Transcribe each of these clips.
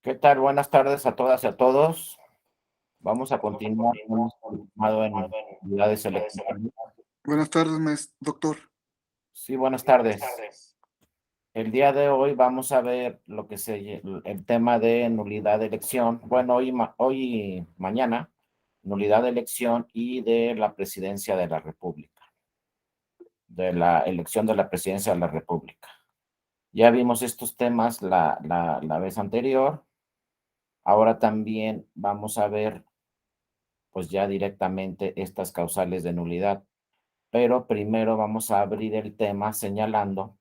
¿Qué tal? Buenas tardes a todas y a todos. Vamos a continuar con nuestro diplomado en unidades electorales. Buenas tardes, doctor. Sí, buenas tardes. El día de hoy vamos a ver lo que el tema de nulidad de elección. Bueno, hoy y mañana, nulidad de elección y de la presidencia de la República, de la elección de la presidencia de la República. Ya vimos estos temas la vez anterior. Ahora también vamos a ver pues ya directamente estas causales de nulidad. Pero primero vamos a abrir el tema señalando,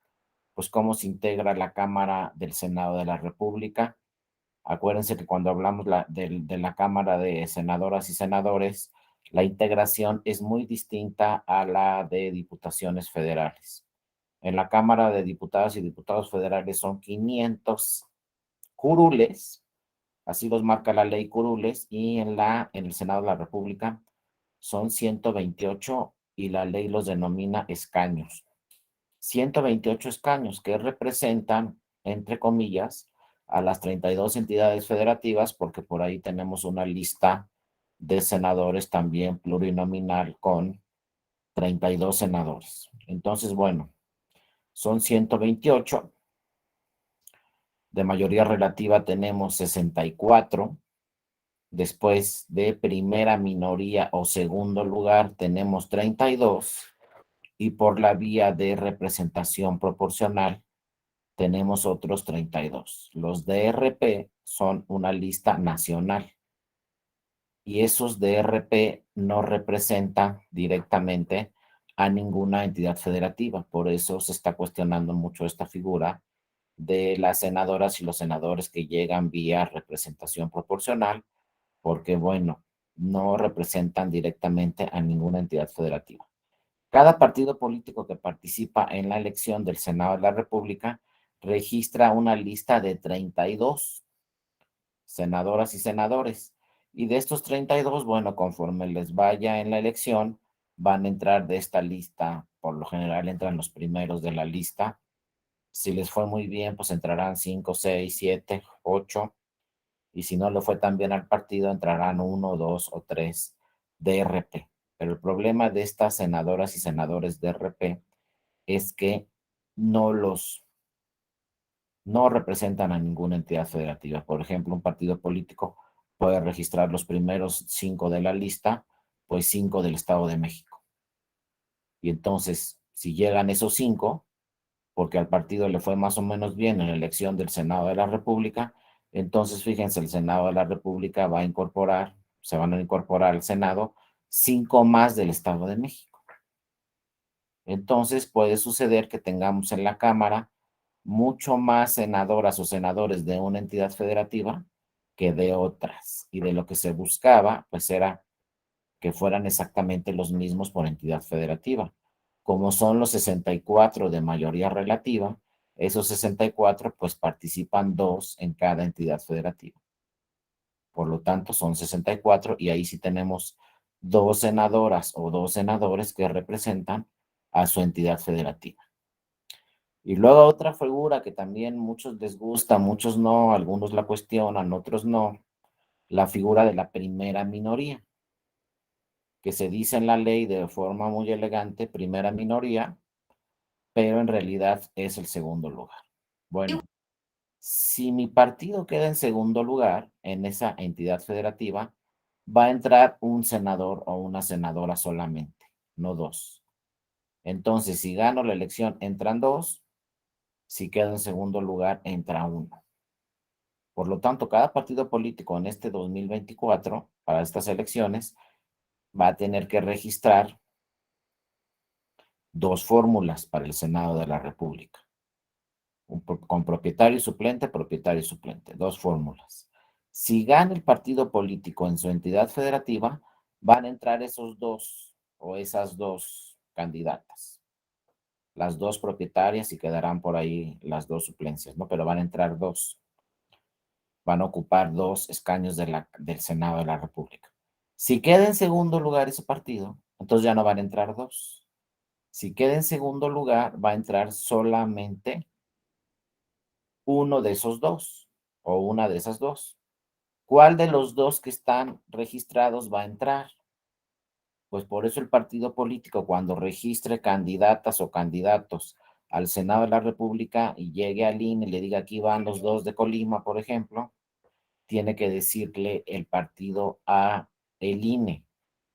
pues, cómo se integra la Cámara del Senado de la República. Acuérdense que cuando hablamos de la Cámara de Senadoras y Senadores, la integración es muy distinta a la de diputaciones federales. En la Cámara de Diputadas y Diputados Federales son 500 curules, así los marca la ley curules, y en el Senado de la República son 128 y la ley los denomina escaños. 128 escaños que representan, entre comillas, a las 32 entidades federativas, porque por ahí tenemos una lista de senadores también plurinominal con 32 senadores. Entonces, bueno, son 128. De mayoría relativa tenemos 64. Después de primera minoría o segundo lugar tenemos 32. Y por la vía de representación proporcional tenemos otros 32. Los DRP son una lista nacional y esos DRP no representan directamente a ninguna entidad federativa. Por eso se está cuestionando mucho esta figura de las senadoras y los senadores que llegan vía representación proporcional, porque, bueno, no representan directamente a ninguna entidad federativa. Cada partido político que participa en la elección del Senado de la República registra una lista de 32 senadoras y senadores. Y de estos 32, bueno, conforme les vaya en la elección, van a entrar de esta lista. Por lo general entran los primeros de la lista. Si les fue muy bien, pues entrarán 5, 6, 7, 8. Y si no le fue tan bien al partido, entrarán 1, 2 o 3 DRP. Pero el problema de estas senadoras y senadores DRP es que no los no representan a ninguna entidad federativa. Por ejemplo, un partido político puede registrar los primeros 5 de la lista, pues 5 del Estado de México. Y entonces, si llegan esos 5, porque al partido le fue más o menos bien en la elección del Senado de la República, entonces fíjense, el Senado de la República va a incorporar, se van a incorporar al Senado 5 más del Estado de México. Entonces puede suceder que tengamos en la Cámara mucho más senadoras o senadores de una entidad federativa que de otras. Y de lo que se buscaba, pues era que fueran exactamente los mismos por entidad federativa. Como son los 64 de mayoría relativa, esos 64 pues participan 2 en cada entidad federativa. Por lo tanto, son 64 y ahí sí tenemos 2 senadoras o 2 senadores que representan a su entidad federativa. Y luego otra figura que también muchos les gusta, muchos no, algunos la cuestionan, otros no, la figura de la primera minoría, que se dice en la ley de forma muy elegante, primera minoría, pero en realidad es el segundo lugar. Bueno, si mi partido queda en segundo lugar en esa entidad federativa, va a entrar un senador o una senadora solamente, no 2. Entonces, si gano la elección, entran 2, si quedo en segundo lugar, entra 1. Por lo tanto, cada partido político en este 2024, para estas elecciones, va a tener que registrar 2 fórmulas para el Senado de la República. Con propietario y suplente, 2 fórmulas. Si gana el partido político en su entidad federativa, van a entrar esos 2 o esas 2 candidatas. Las 2 propietarias y quedarán por ahí las 2 suplencias, ¿no? Pero van a entrar 2. Van a ocupar 2 escaños del Senado de la República. Si queda en segundo lugar ese partido, entonces ya no van a entrar 2. Si queda en segundo lugar, va a entrar solamente uno de esos 2. o una de esas dos. ¿Cuál de los dos que están registrados va a entrar? Pues por eso el partido político, cuando registre candidatas o candidatos al Senado de la República y llegue al INE y le diga aquí van los dos de Colima, por ejemplo, tiene que decirle el partido a el INE.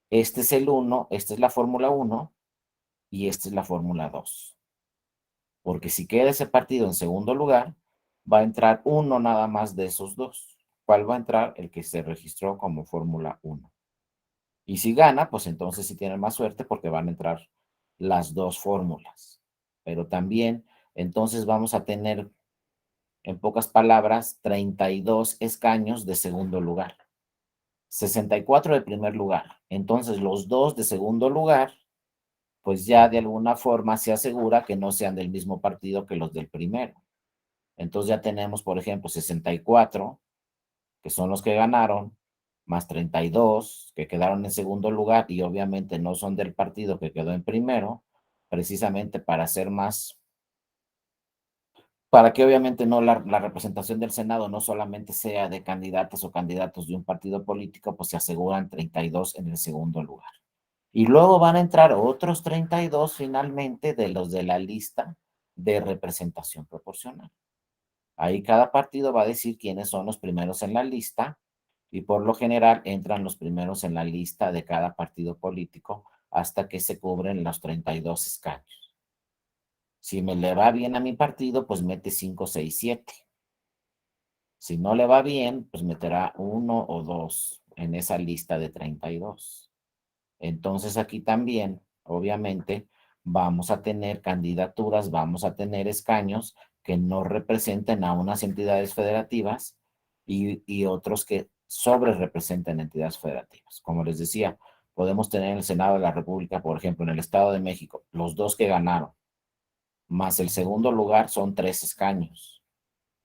Este es el 1, esta es la fórmula 1 y esta es la fórmula 2. Porque si queda ese partido en segundo lugar, va a entrar uno nada más de esos dos. ¿Cuál va a entrar? El que se registró como fórmula 1. Y si gana, pues entonces sí tiene más suerte porque van a entrar las dos fórmulas. Pero también, entonces vamos a tener, en pocas palabras, 32 escaños de segundo lugar, 64 de primer lugar. Entonces, los dos de segundo lugar, pues ya de alguna forma se asegura que no sean del mismo partido que los del primero. Entonces ya tenemos, por ejemplo, 64, que son los que ganaron, más 32 que quedaron en segundo lugar y obviamente no son del partido que quedó en primero, precisamente para hacer más, para que obviamente no la representación del Senado no solamente sea de candidatas o candidatos de un partido político, pues se aseguran 32 en el segundo lugar. Y luego van a entrar otros 32 finalmente de los de la lista de representación proporcional. Ahí cada partido va a decir quiénes son los primeros en la lista y por lo general entran los primeros en la lista de cada partido político hasta que se cubren los 32 escaños. Si me le va bien a mi partido, pues mete 5, 6, 7. Si no le va bien, pues meterá uno o dos en esa lista de 32. Entonces aquí también, obviamente, vamos a tener candidaturas, vamos a tener escaños que no representen a unas entidades federativas y otros que sobre representen entidades federativas. Como les decía, podemos tener en el Senado de la República, por ejemplo, en el Estado de México, los dos que ganaron, más el segundo lugar son 3 escaños.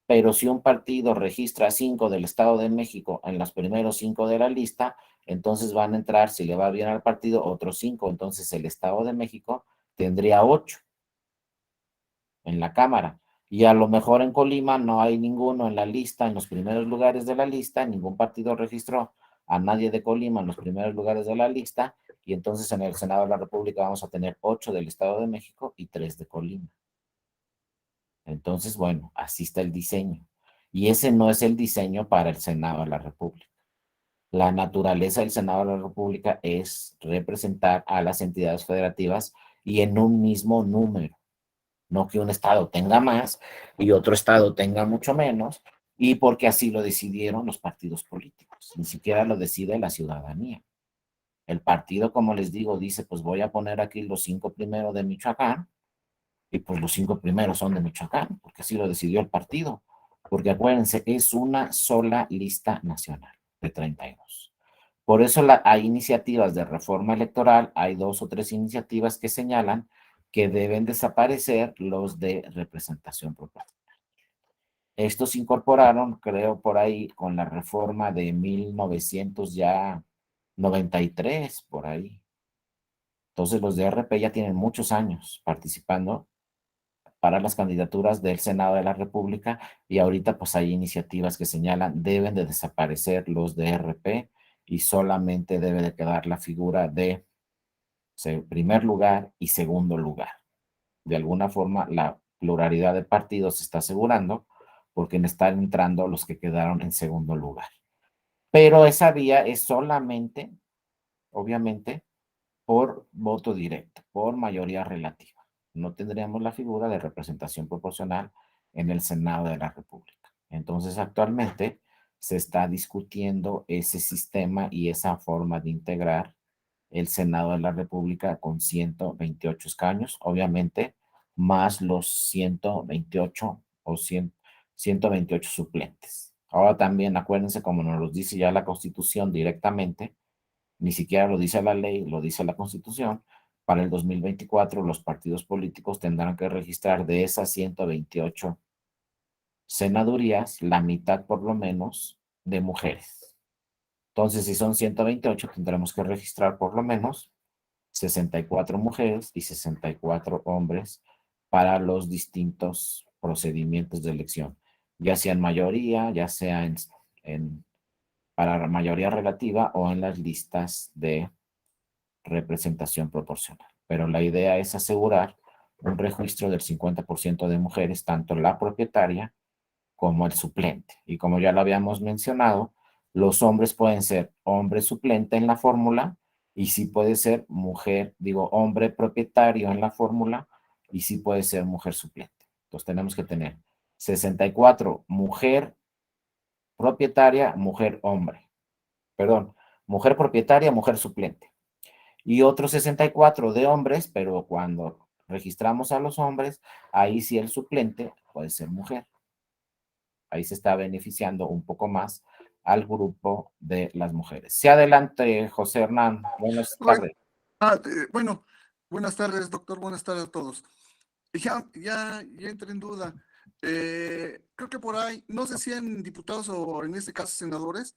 Pero si un partido registra 5 del Estado de México en los primeros 5 de la lista, entonces van a entrar, si le va bien al partido, otros 5. Entonces el Estado de México tendría 8 en la Cámara. Y a lo mejor en Colima no hay ninguno en la lista, en los primeros lugares de la lista, ningún partido registró a nadie de Colima en los primeros lugares de la lista, y entonces en el Senado de la República vamos a tener 8 del Estado de México y 3 de Colima. Entonces, bueno, así está el diseño. Y ese no es el diseño para el Senado de la República. La naturaleza del Senado de la República es representar a las entidades federativas y en un mismo número, no que un estado tenga más y otro estado tenga mucho menos, y porque así lo decidieron los partidos políticos, ni siquiera lo decide la ciudadanía. El partido, como les digo, dice, pues voy a poner aquí los 5 primeros de Michoacán, y pues los 5 primeros son de Michoacán, porque así lo decidió el partido. Porque acuérdense, es una sola lista nacional de 32. Por eso hay iniciativas de reforma electoral, hay 2 o 3 iniciativas que señalan que deben desaparecer los de representación proporcional. Estos se incorporaron, creo, por ahí con la reforma de 1993, por ahí. Entonces los de RP ya tienen muchos años participando para las candidaturas del Senado de la República y ahorita pues hay iniciativas que señalan deben de desaparecer los de RP y solamente debe de quedar la figura de primer lugar y segundo lugar. De alguna forma la pluralidad de partidos se está asegurando porque están entrando los que quedaron en segundo lugar. Pero esa vía es solamente, obviamente, por voto directo, por mayoría relativa. No tendríamos la figura de representación proporcional en el Senado de la República. Entonces, actualmente se está discutiendo ese sistema y esa forma de integrar el Senado de la República con 128 escaños, obviamente, más los 128 o 128 suplentes. Ahora también acuérdense, como nos lo dice ya la Constitución directamente, ni siquiera lo dice la ley, lo dice la Constitución. Para el 2024 los partidos políticos tendrán que registrar de esas 128 senadurías, la mitad por lo menos de mujeres. Entonces, si son 128, tendremos que registrar por lo menos 64 mujeres y 64 hombres para los distintos procedimientos de elección. ya sea en mayoría, ya sea para la mayoría relativa o en las listas de representación proporcional. Pero la idea es asegurar un registro del 50% de mujeres, tanto la propietaria como el suplente. Y como ya lo habíamos mencionado, los hombres pueden ser hombre suplente en la fórmula y sí puede ser mujer, digo, hombre propietario en la fórmula y sí puede ser mujer suplente. Entonces tenemos que tener 64 mujer propietaria, mujer hombre. Perdón, mujer propietaria, mujer suplente. Y otros 64 de hombres, pero cuando registramos a los hombres, ahí sí el suplente puede ser mujer. Ahí se está beneficiando un poco más al grupo de las mujeres. Sí, adelante, José Hernán. Buenas Bueno, tardes. bueno, buenas tardes, doctor. Buenas tardes a todos. Ya entré en duda. Creo que por ahí, no sé si en diputados o en este caso senadores,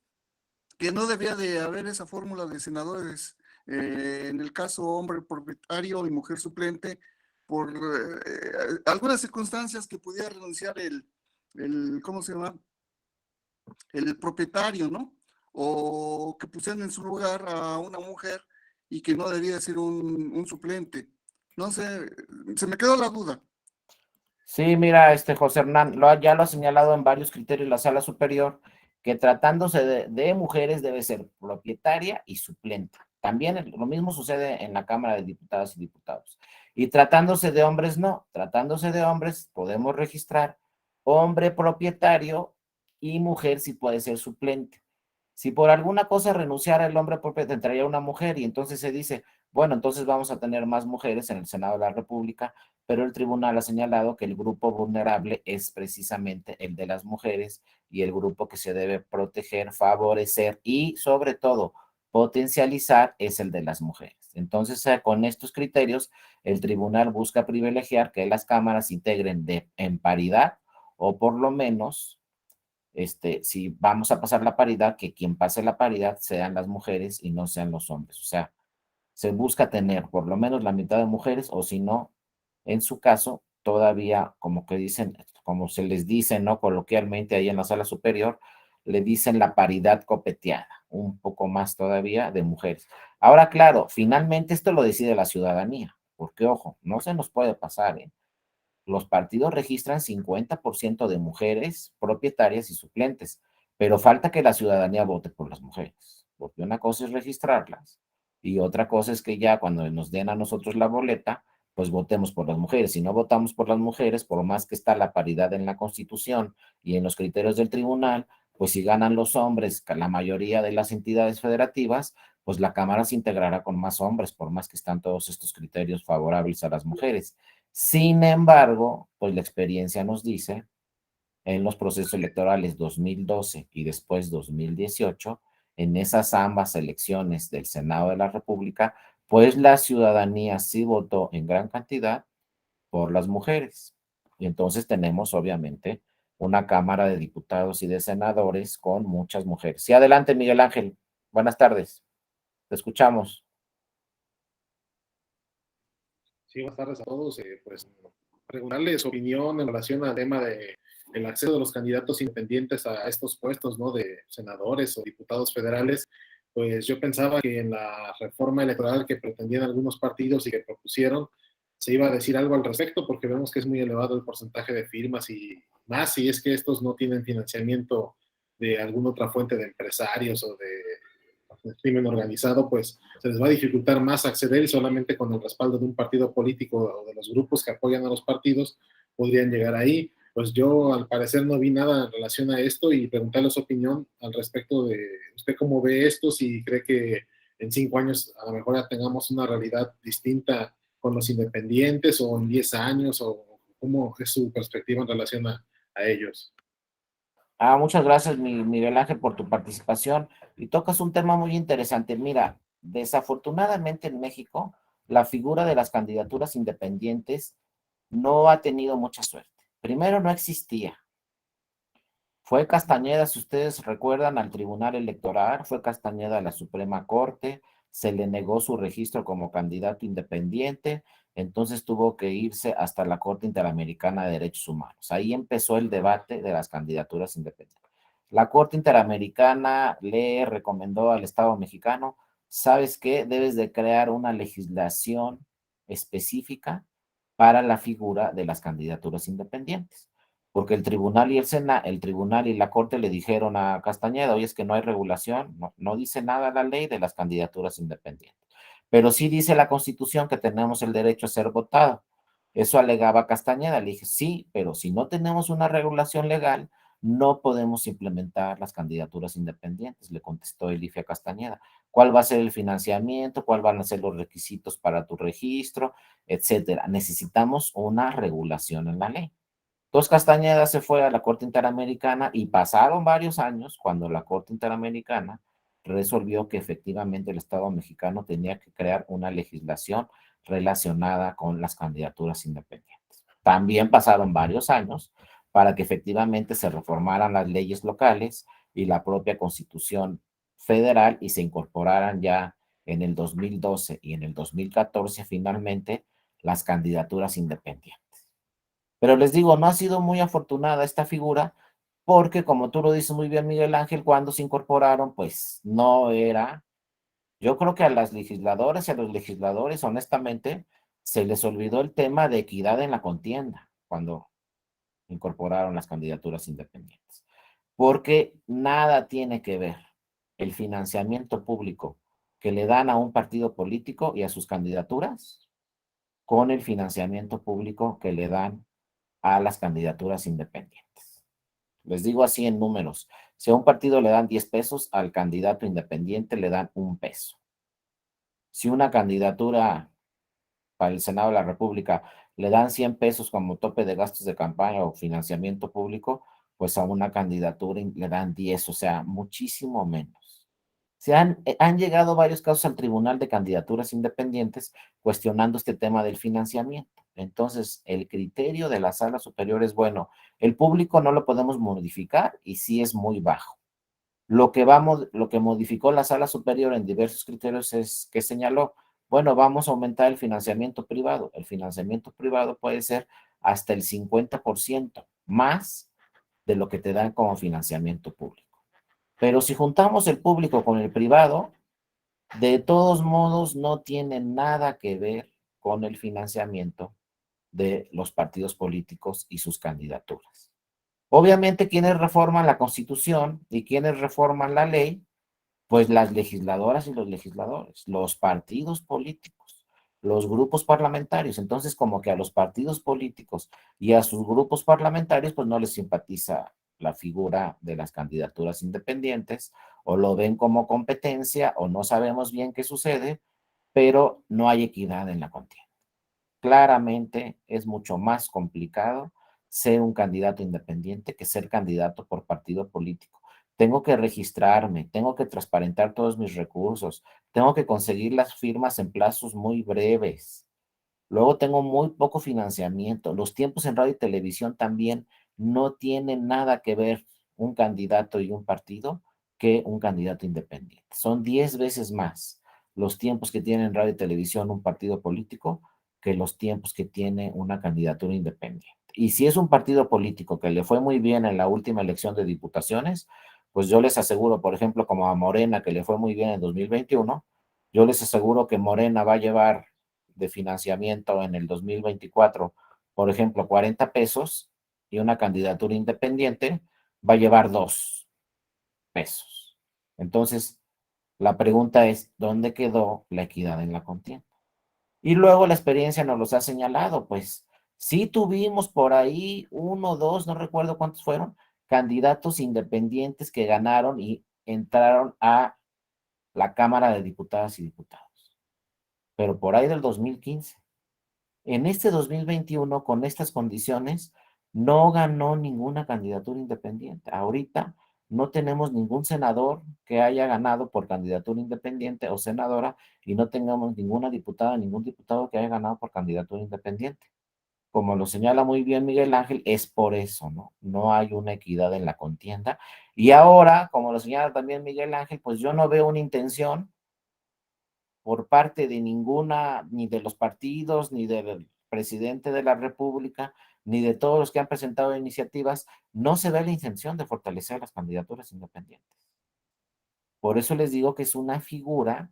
que no debía de haber esa fórmula de senadores en el caso hombre propietario y mujer suplente por algunas circunstancias que pudiera renunciar ¿cómo se llama? El propietario, ¿no? O que pusieran en su lugar a una mujer y que no debía ser un suplente. No sé, se me quedó la duda. Sí, mira, José Hernán, ya lo ha señalado en varios criterios la sala superior, que tratándose de mujeres debe ser propietaria y suplente. También lo mismo sucede en la Cámara de Diputadas y Diputados. Y tratándose de hombres, no. Tratándose de hombres, podemos registrar hombre propietario y mujer si puede ser suplente. Si por alguna cosa renunciara el hombre propietario, entraría una mujer y entonces se dice, bueno, entonces vamos a tener más mujeres en el Senado de la República, pero el tribunal ha señalado que el grupo vulnerable es precisamente el de las mujeres y el grupo que se debe proteger, favorecer y sobre todo potencializar es el de las mujeres. Entonces, con estos criterios, el tribunal busca privilegiar que las cámaras integren en paridad o por lo menos si vamos a pasar la paridad, que quien pase la paridad sean las mujeres y no sean los hombres. O sea, se busca tener por lo menos la mitad de mujeres o si no, en su caso, todavía como que dicen, como se les dice, ¿no? Coloquialmente ahí en la sala superior, le dicen la paridad copeteada, un poco más todavía de mujeres. Ahora, claro, finalmente esto lo decide la ciudadanía, porque ojo, no se nos puede pasar, ¿eh? Los partidos registran 50% de mujeres propietarias y suplentes, pero falta que la ciudadanía vote por las mujeres, porque una cosa es registrarlas y otra cosa es que ya cuando nos den a nosotros la boleta, pues votemos por las mujeres. Si no votamos por las mujeres, por más que está la paridad en la Constitución y en los criterios del tribunal, pues si ganan los hombres, la mayoría de las entidades federativas, pues la Cámara se integrará con más hombres, por más que están todos estos criterios favorables a las mujeres. Sin embargo, pues la experiencia nos dice en los procesos electorales 2012 y después 2018, en esas ambas elecciones del Senado de la República, pues la ciudadanía sí votó en gran cantidad por las mujeres. Y entonces tenemos obviamente una Cámara de Diputados y de Senadores con muchas mujeres. Sí, adelante, Miguel Ángel. Buenas tardes. Te escuchamos. Sí, buenas tardes a todos. Pues preguntarle su opinión en relación al tema de el acceso de los candidatos independientes a estos puestos, ¿no? De senadores o diputados federales. Pues yo pensaba que en la reforma electoral que pretendían algunos partidos y que propusieron, se iba a decir algo al respecto, porque vemos que es muy elevado el porcentaje de firmas y más si es que estos no tienen financiamiento de alguna otra fuente de empresarios o de el crimen organizado, pues se les va a dificultar más acceder y solamente con el respaldo de un partido político o de los grupos que apoyan a los partidos podrían llegar ahí. Pues yo al parecer no vi nada en relación a esto y preguntarle su opinión al respecto de usted cómo ve esto, si cree que en 5 años a lo mejor ya tengamos una realidad distinta con los independientes o en 10 años o cómo es su perspectiva en relación a ellos. Muchas gracias, Miguel Ángel, por tu participación. Y tocas un tema muy interesante. Mira, desafortunadamente en México, la figura de las candidaturas independientes no ha tenido mucha suerte. Primero, no existía. Fue Castañeda, si ustedes recuerdan, al Tribunal Electoral, fue Castañeda a la Suprema Corte, se le negó su registro como candidato independiente, entonces tuvo que irse hasta la Corte Interamericana de Derechos Humanos. Ahí empezó el debate de las candidaturas independientes. La Corte Interamericana le recomendó al Estado mexicano, ¿sabes qué? Debes de crear una legislación específica para la figura de las candidaturas independientes. Porque el tribunal y el tribunal y la corte le dijeron a Castañeda, oye, es que no hay regulación, no dice nada la ley de las candidaturas independientes. Pero sí dice la Constitución que tenemos el derecho a ser votado. Eso alegaba Castañeda. Le dije, sí, pero si no tenemos una regulación legal, no podemos implementar las candidaturas independientes, le contestó Elifia Castañeda. ¿Cuál va a ser el financiamiento? ¿Cuál van a ser los requisitos para tu registro? Etcétera. Necesitamos una regulación en la ley. Entonces Castañeda se fue a la Corte Interamericana y pasaron varios años cuando la Corte Interamericana resolvió que efectivamente el Estado mexicano tenía que crear una legislación relacionada con las candidaturas independientes. También pasaron varios años para que efectivamente se reformaran las leyes locales y la propia Constitución federal y se incorporaran ya en el 2012 y en el 2014 finalmente las candidaturas independientes. Pero les digo, no ha sido muy afortunada esta figura porque, como tú lo dices muy bien, Miguel Ángel, cuando se incorporaron, pues no era. Yo creo que a las legisladoras y a los legisladores, honestamente, se les olvidó el tema de equidad en la contienda cuando incorporaron las candidaturas independientes. Porque nada tiene que ver el financiamiento público que le dan a un partido político y a sus candidaturas con el financiamiento público que le dan a las candidaturas independientes. Les digo así en números. Si a un partido le dan 10 pesos, al candidato independiente le dan 1 peso. Si una candidatura para el Senado de la República le dan 100 pesos como tope de gastos de campaña o financiamiento público, pues a una candidatura le dan 10, o sea, muchísimo menos. Han llegado varios casos al Tribunal de Candidaturas Independientes cuestionando este tema del financiamiento. Entonces, el criterio de la Sala Superior es, bueno, el público no lo podemos modificar y sí es muy bajo. Lo que modificó la Sala Superior en diversos criterios es que señaló, bueno, vamos a aumentar el financiamiento privado. El financiamiento privado puede ser hasta el 50% más de lo que te dan como financiamiento público. Pero si juntamos el público con el privado, de todos modos no tiene nada que ver con el financiamiento de los partidos políticos y sus candidaturas. Obviamente, quienes reforman la Constitución y quienes reforman la ley, pues las legisladoras y los legisladores, los partidos políticos, los grupos parlamentarios. Entonces, como que a los partidos políticos y a sus grupos parlamentarios, pues no les simpatiza la figura de las candidaturas independientes, o lo ven como competencia, o no sabemos bien qué sucede, pero no hay equidad en la contienda. Claramente es mucho más complicado ser un candidato independiente que ser candidato por partido político. Tengo que registrarme, tengo que transparentar todos mis recursos, tengo que conseguir las firmas en plazos muy breves. Luego tengo muy poco financiamiento. Los tiempos en radio y televisión también no tienen nada que ver un candidato y un partido que un candidato independiente. Son 10 veces más los tiempos que tiene en radio y televisión un partido político que los tiempos que tiene una candidatura independiente. Y si es un partido político que le fue muy bien en la última elección de diputaciones, pues yo les aseguro, por ejemplo, como a Morena, que le fue muy bien en 2021, yo les aseguro que Morena va a llevar de financiamiento en el 2024, por ejemplo, 40 pesos, y una candidatura independiente va a llevar 2 pesos. Entonces, la pregunta es, ¿dónde quedó la equidad en la contienda? Y luego la experiencia nos los ha señalado, pues sí tuvimos por ahí 1, 2, no recuerdo cuántos fueron, candidatos independientes que ganaron y entraron a la Cámara de Diputadas y Diputados. Pero por ahí del 2015. En este 2021, con estas condiciones, no ganó ninguna candidatura independiente. Ahorita no tenemos ningún senador que haya ganado por candidatura independiente o senadora y no tengamos ninguna diputada, ningún diputado que haya ganado por candidatura independiente. Como lo señala muy bien Miguel Ángel, es por eso, ¿no? No hay una equidad en la contienda. Y ahora, como lo señala también Miguel Ángel, pues yo no veo una intención por parte de ninguna, ni de los partidos, ni del presidente de la República, ni de todos los que han presentado iniciativas, no se ve la intención de fortalecer las candidaturas independientes. Por eso les digo que es una figura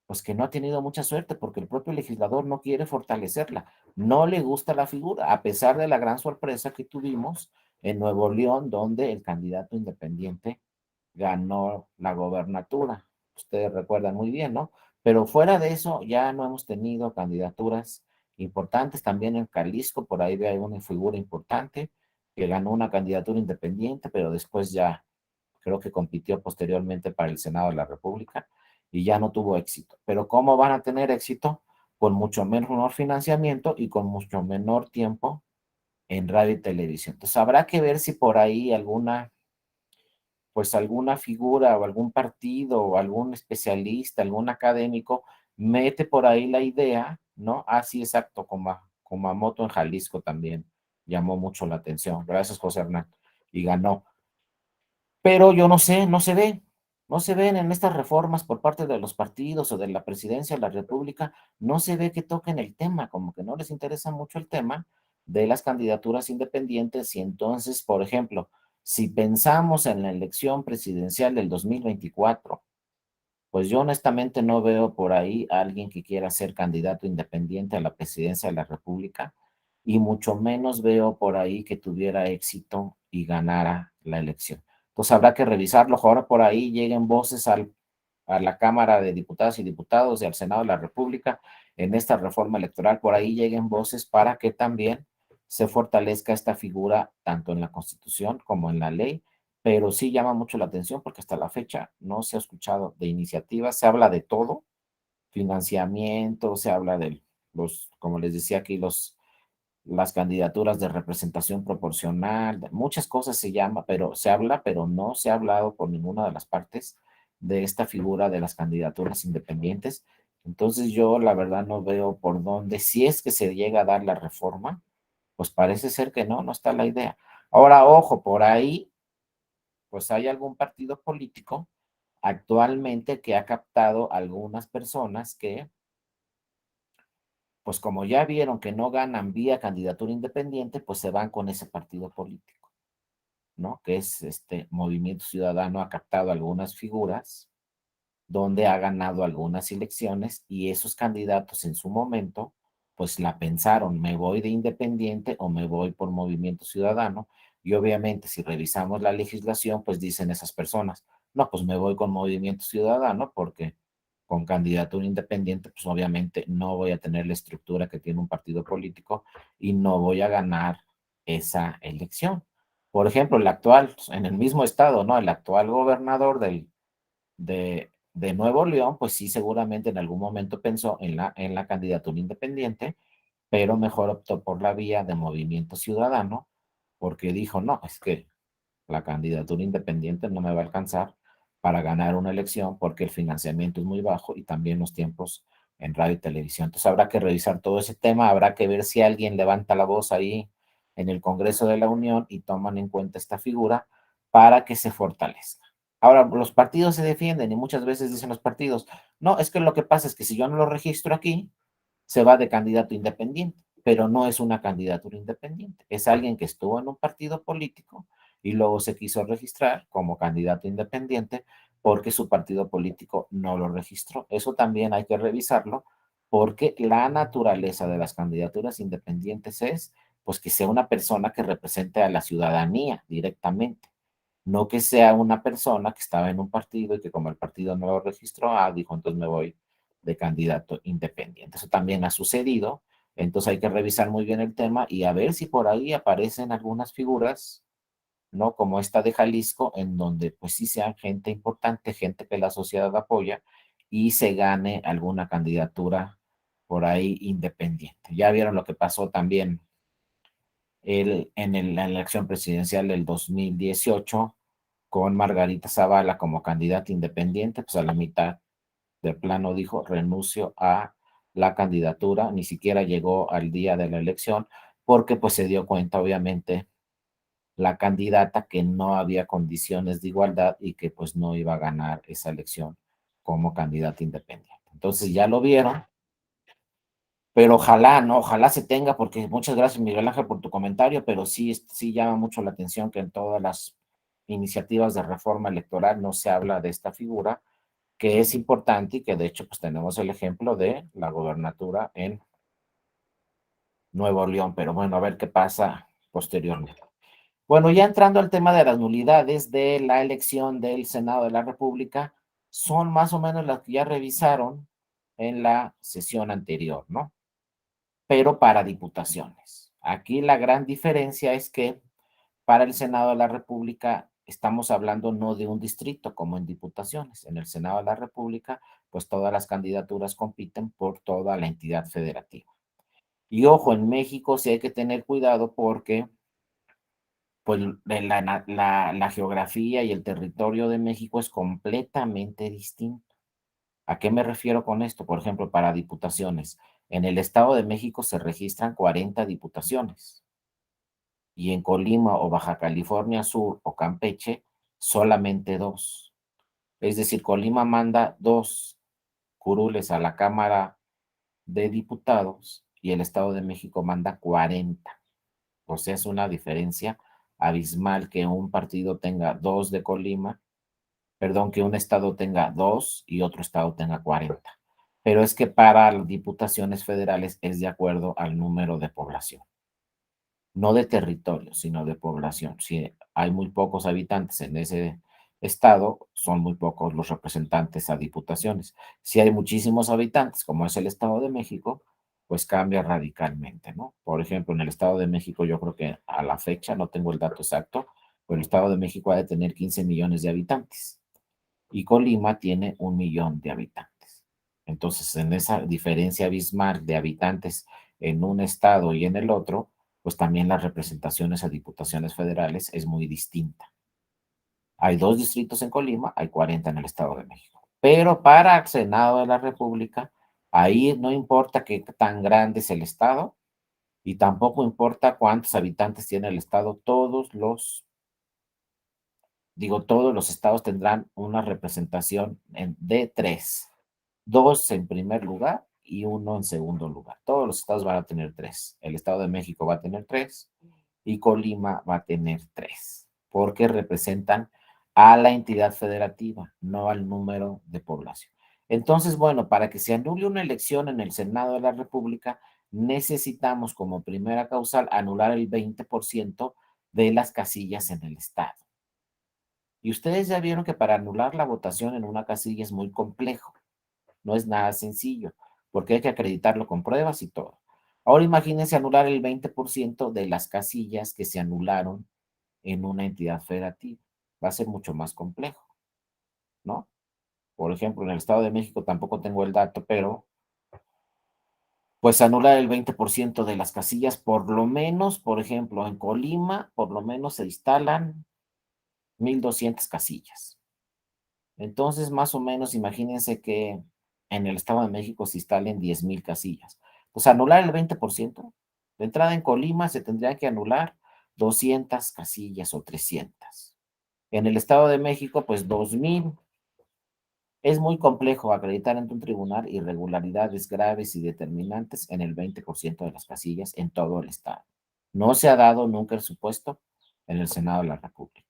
pues que no ha tenido mucha suerte porque el propio legislador no quiere fortalecerla, no le gusta la figura, a pesar de la gran sorpresa que tuvimos en Nuevo León, donde el candidato independiente ganó la gobernatura. Ustedes recuerdan muy bien, ¿no? Pero fuera de eso, ya no hemos tenido candidaturas importantes. También en Jalisco, por ahí hay una figura importante que ganó una candidatura independiente, pero después ya creo que compitió posteriormente para el Senado de la República y ya no tuvo éxito. Pero ¿cómo van a tener éxito? Con mucho menor financiamiento y con mucho menor tiempo en radio y televisión. Entonces habrá que ver si por ahí pues alguna figura o algún partido o algún especialista, algún académico mete por ahí la idea, ¿no? Ah, sí, exacto, como a Moto en Jalisco también llamó mucho la atención. Gracias, José Hernán. Y ganó. Pero yo no sé, no se ven en estas reformas por parte de los partidos o de la presidencia de la República, no se ve que toquen el tema, como que no les interesa mucho el tema de las candidaturas independientes y entonces, por ejemplo, si pensamos en la elección presidencial del 2024, pues yo honestamente no veo por ahí a alguien que quiera ser candidato independiente a la presidencia de la República y mucho menos veo por ahí que tuviera éxito y ganara la elección. Entonces habrá que revisarlo. Ahora por ahí lleguen voces a la Cámara de Diputadas y Diputados y al Senado de la República en esta reforma electoral, por ahí lleguen voces para que también se fortalezca esta figura tanto en la Constitución como en la ley, pero sí llama mucho la atención porque hasta la fecha no se ha escuchado de iniciativas, se habla de todo, financiamiento, se habla de como les decía aquí, las candidaturas de representación proporcional, muchas cosas se llama, pero se habla, pero no se ha hablado por ninguna de las partes de esta figura de las candidaturas independientes. Entonces yo la verdad no veo por dónde, si es que se llega a dar la reforma, pues parece ser que no está la idea. Ahora, ojo, por ahí pues hay algún partido político actualmente que ha captado algunas personas que, pues como ya vieron que no ganan vía candidatura independiente, pues se van con ese partido político, ¿no? Que es este Movimiento Ciudadano, ha captado algunas figuras donde ha ganado algunas elecciones y esos candidatos en su momento, pues la pensaron, me voy de independiente o me voy por Movimiento Ciudadano. Y obviamente si revisamos la legislación, pues dicen esas personas, no, pues me voy con Movimiento Ciudadano porque con candidatura independiente, pues obviamente no voy a tener la estructura que tiene un partido político y no voy a ganar esa elección. Por ejemplo, el actual, en el mismo estado, ¿no? El actual gobernador de Nuevo León, pues sí, seguramente en algún momento pensó en la candidatura independiente, pero mejor optó por la vía de Movimiento Ciudadano, porque dijo, no, es que la candidatura independiente no me va a alcanzar para ganar una elección porque el financiamiento es muy bajo y también los tiempos en radio y televisión. Entonces habrá que revisar todo ese tema, habrá que ver si alguien levanta la voz ahí en el Congreso de la Unión y toman en cuenta esta figura para que se fortalezca. Ahora, los partidos se defienden y muchas veces dicen los partidos, no, es que lo que pasa es que si yo no lo registro aquí, se va de candidato independiente, pero no es una candidatura independiente, es alguien que estuvo en un partido político y luego se quiso registrar como candidato independiente porque su partido político no lo registró. Eso también hay que revisarlo porque la naturaleza de las candidaturas independientes es pues que sea una persona que represente a la ciudadanía directamente, no que sea una persona que estaba en un partido y que como el partido no lo registró, dijo, entonces me voy de candidato independiente. Eso también ha sucedido, entonces hay que revisar muy bien el tema y a ver si por ahí aparecen algunas figuras, ¿no? Como esta de Jalisco, en donde pues sí sean gente importante, gente que la sociedad apoya y se gane alguna candidatura por ahí independiente. Ya vieron lo que pasó también la elección presidencial del 2018 con Margarita Zavala como candidata independiente, pues a la mitad de plano dijo renuncio a la candidatura, ni siquiera llegó al día de la elección porque pues se dio cuenta obviamente la candidata que no había condiciones de igualdad y que pues no iba a ganar esa elección como candidata independiente. Entonces ya lo vieron, pero ojalá, ¿no? Ojalá se tenga, porque muchas gracias, Miguel Ángel, por tu comentario, pero sí, sí llama mucho la atención que en todas las iniciativas de reforma electoral no se habla de esta figura, que es importante y que de hecho pues tenemos el ejemplo de la gobernatura en Nuevo León, pero bueno, a ver qué pasa posteriormente. Bueno, ya entrando al tema de las nulidades de la elección del Senado de la República, son más o menos las que ya revisaron en la sesión anterior, ¿no? Pero para diputaciones. Aquí la gran diferencia es que para el Senado de la República estamos hablando no de un distrito como en diputaciones. En el Senado de la República, pues todas las candidaturas compiten por toda la entidad federativa. Y ojo, en México sí hay que tener cuidado porque pues la geografía y el territorio de México es completamente distinto. ¿A qué me refiero con esto? Por ejemplo, para diputaciones. En el Estado de México se registran 40 diputaciones y en Colima o Baja California Sur o Campeche solamente 2. Es decir, Colima manda 2 curules a la Cámara de Diputados y el Estado de México manda 40. O sea, es una diferencia abismal que un partido tenga 2 de Colima, perdón, que un estado tenga 2 y otro estado tenga 40. Pero es que para las diputaciones federales es de acuerdo al número de población. No de territorio, sino de población. Si hay muy pocos habitantes en ese estado, son muy pocos los representantes a diputaciones. Si hay muchísimos habitantes, como es el Estado de México, pues cambia radicalmente, ¿no? Por ejemplo, en el Estado de México, yo creo que a la fecha, no tengo el dato exacto, pero el Estado de México ha de tener 15 millones de habitantes y Colima tiene 1 millón de habitantes. Entonces, en esa diferencia abismal de habitantes en un estado y en el otro, pues también las representaciones a diputaciones federales es muy distinta. Hay 2 distritos en Colima, hay 40 en el Estado de México. Pero para el Senado de la República, ahí no importa qué tan grande es el estado y tampoco importa cuántos habitantes tiene el estado, todos los estados tendrán una representación de 3. 2 en primer lugar y 1 en segundo lugar. Todos los estados van a tener 3. El Estado de México va a tener 3 y Colima va a tener 3, porque representan a la entidad federativa, no al número de población. Entonces, bueno, para que se anule una elección en el Senado de la República, necesitamos como primera causal anular el 20% de las casillas en el Estado. Y ustedes ya vieron que para anular la votación en una casilla es muy complejo. No es nada sencillo, porque hay que acreditarlo con pruebas y todo. Ahora imagínense anular el 20% de las casillas que se anularon en una entidad federativa. Va a ser mucho más complejo, ¿no? Por ejemplo, en el Estado de México tampoco tengo el dato, pero pues anular el 20% de las casillas, por lo menos, por ejemplo, en Colima, por lo menos se instalan 1,200 casillas. Entonces, más o menos, imagínense que en el Estado de México se instalen 10,000 casillas. Pues anular el 20%. De entrada en Colima se tendría que anular 200 casillas o 300. En el Estado de México, pues 2,000. Es muy complejo acreditar ante un tribunal irregularidades graves y determinantes en el 20% de las casillas en todo el Estado. No se ha dado nunca el supuesto en el Senado de la República.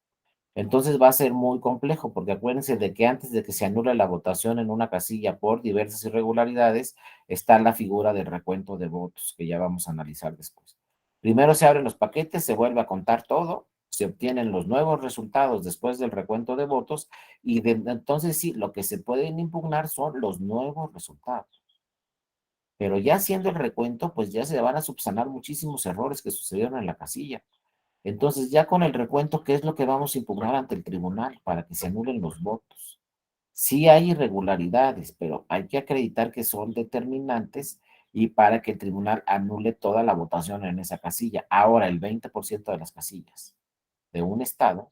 Entonces va a ser muy complejo, porque acuérdense de que antes de que se anule la votación en una casilla por diversas irregularidades, está la figura del recuento de votos, que ya vamos a analizar después. Primero se abren los paquetes, se vuelve a contar todo, se obtienen los nuevos resultados después del recuento de votos, y entonces sí, lo que se pueden impugnar son los nuevos resultados. Pero ya haciendo el recuento, pues ya se van a subsanar muchísimos errores que sucedieron en la casilla. Entonces, ya con el recuento, ¿qué es lo que vamos a impugnar ante el tribunal para que se anulen los votos? Sí hay irregularidades, pero hay que acreditar que son determinantes y para que el tribunal anule toda la votación en esa casilla. Ahora, el 20% de las casillas de un estado,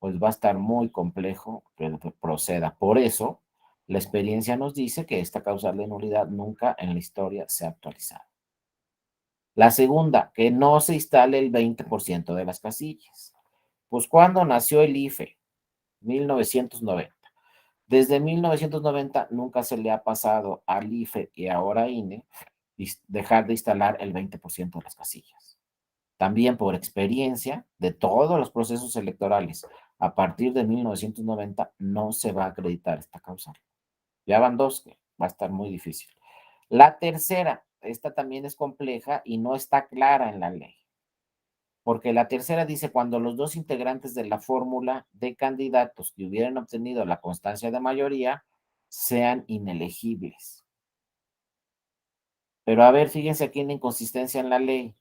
pues va a estar muy complejo que proceda. Por eso, la experiencia nos dice que esta causal de nulidad nunca en la historia se ha actualizado. La segunda, que no se instale el 20% de las casillas. Pues, ¿cuándo nació el IFE? 1990. Desde 1990 nunca se le ha pasado al IFE y ahora INE dejar de instalar el 20% de las casillas. También por experiencia de todos los procesos electorales, a partir de 1990 no se va a acreditar esta causal. Ya van dos, que va a estar muy difícil. La tercera, esta también es compleja y no está clara en la ley. Porque la tercera dice cuando los dos integrantes de la fórmula de candidatos que hubieran obtenido la constancia de mayoría sean inelegibles. Pero a ver, fíjense aquí en la inconsistencia en la ley.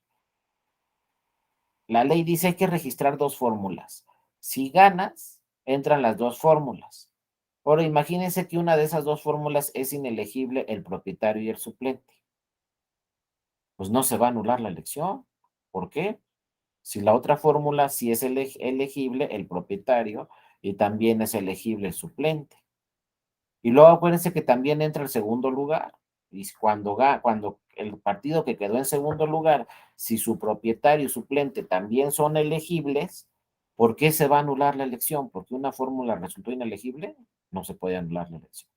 La ley dice hay que registrar dos fórmulas. Si ganas, entran las dos fórmulas. Ahora imagínense que una de esas dos fórmulas es inelegible el propietario y el suplente. Pues no se va a anular la elección. ¿Por qué? Si la otra fórmula sí es elegible el propietario y también es elegible el suplente. Y luego acuérdense que también entra el segundo lugar. Y cuando el partido que quedó en segundo lugar, si su propietario y suplente también son elegibles, ¿por qué se va a anular la elección? ¿Porque una fórmula resultó inelegible? No se puede anular la elección.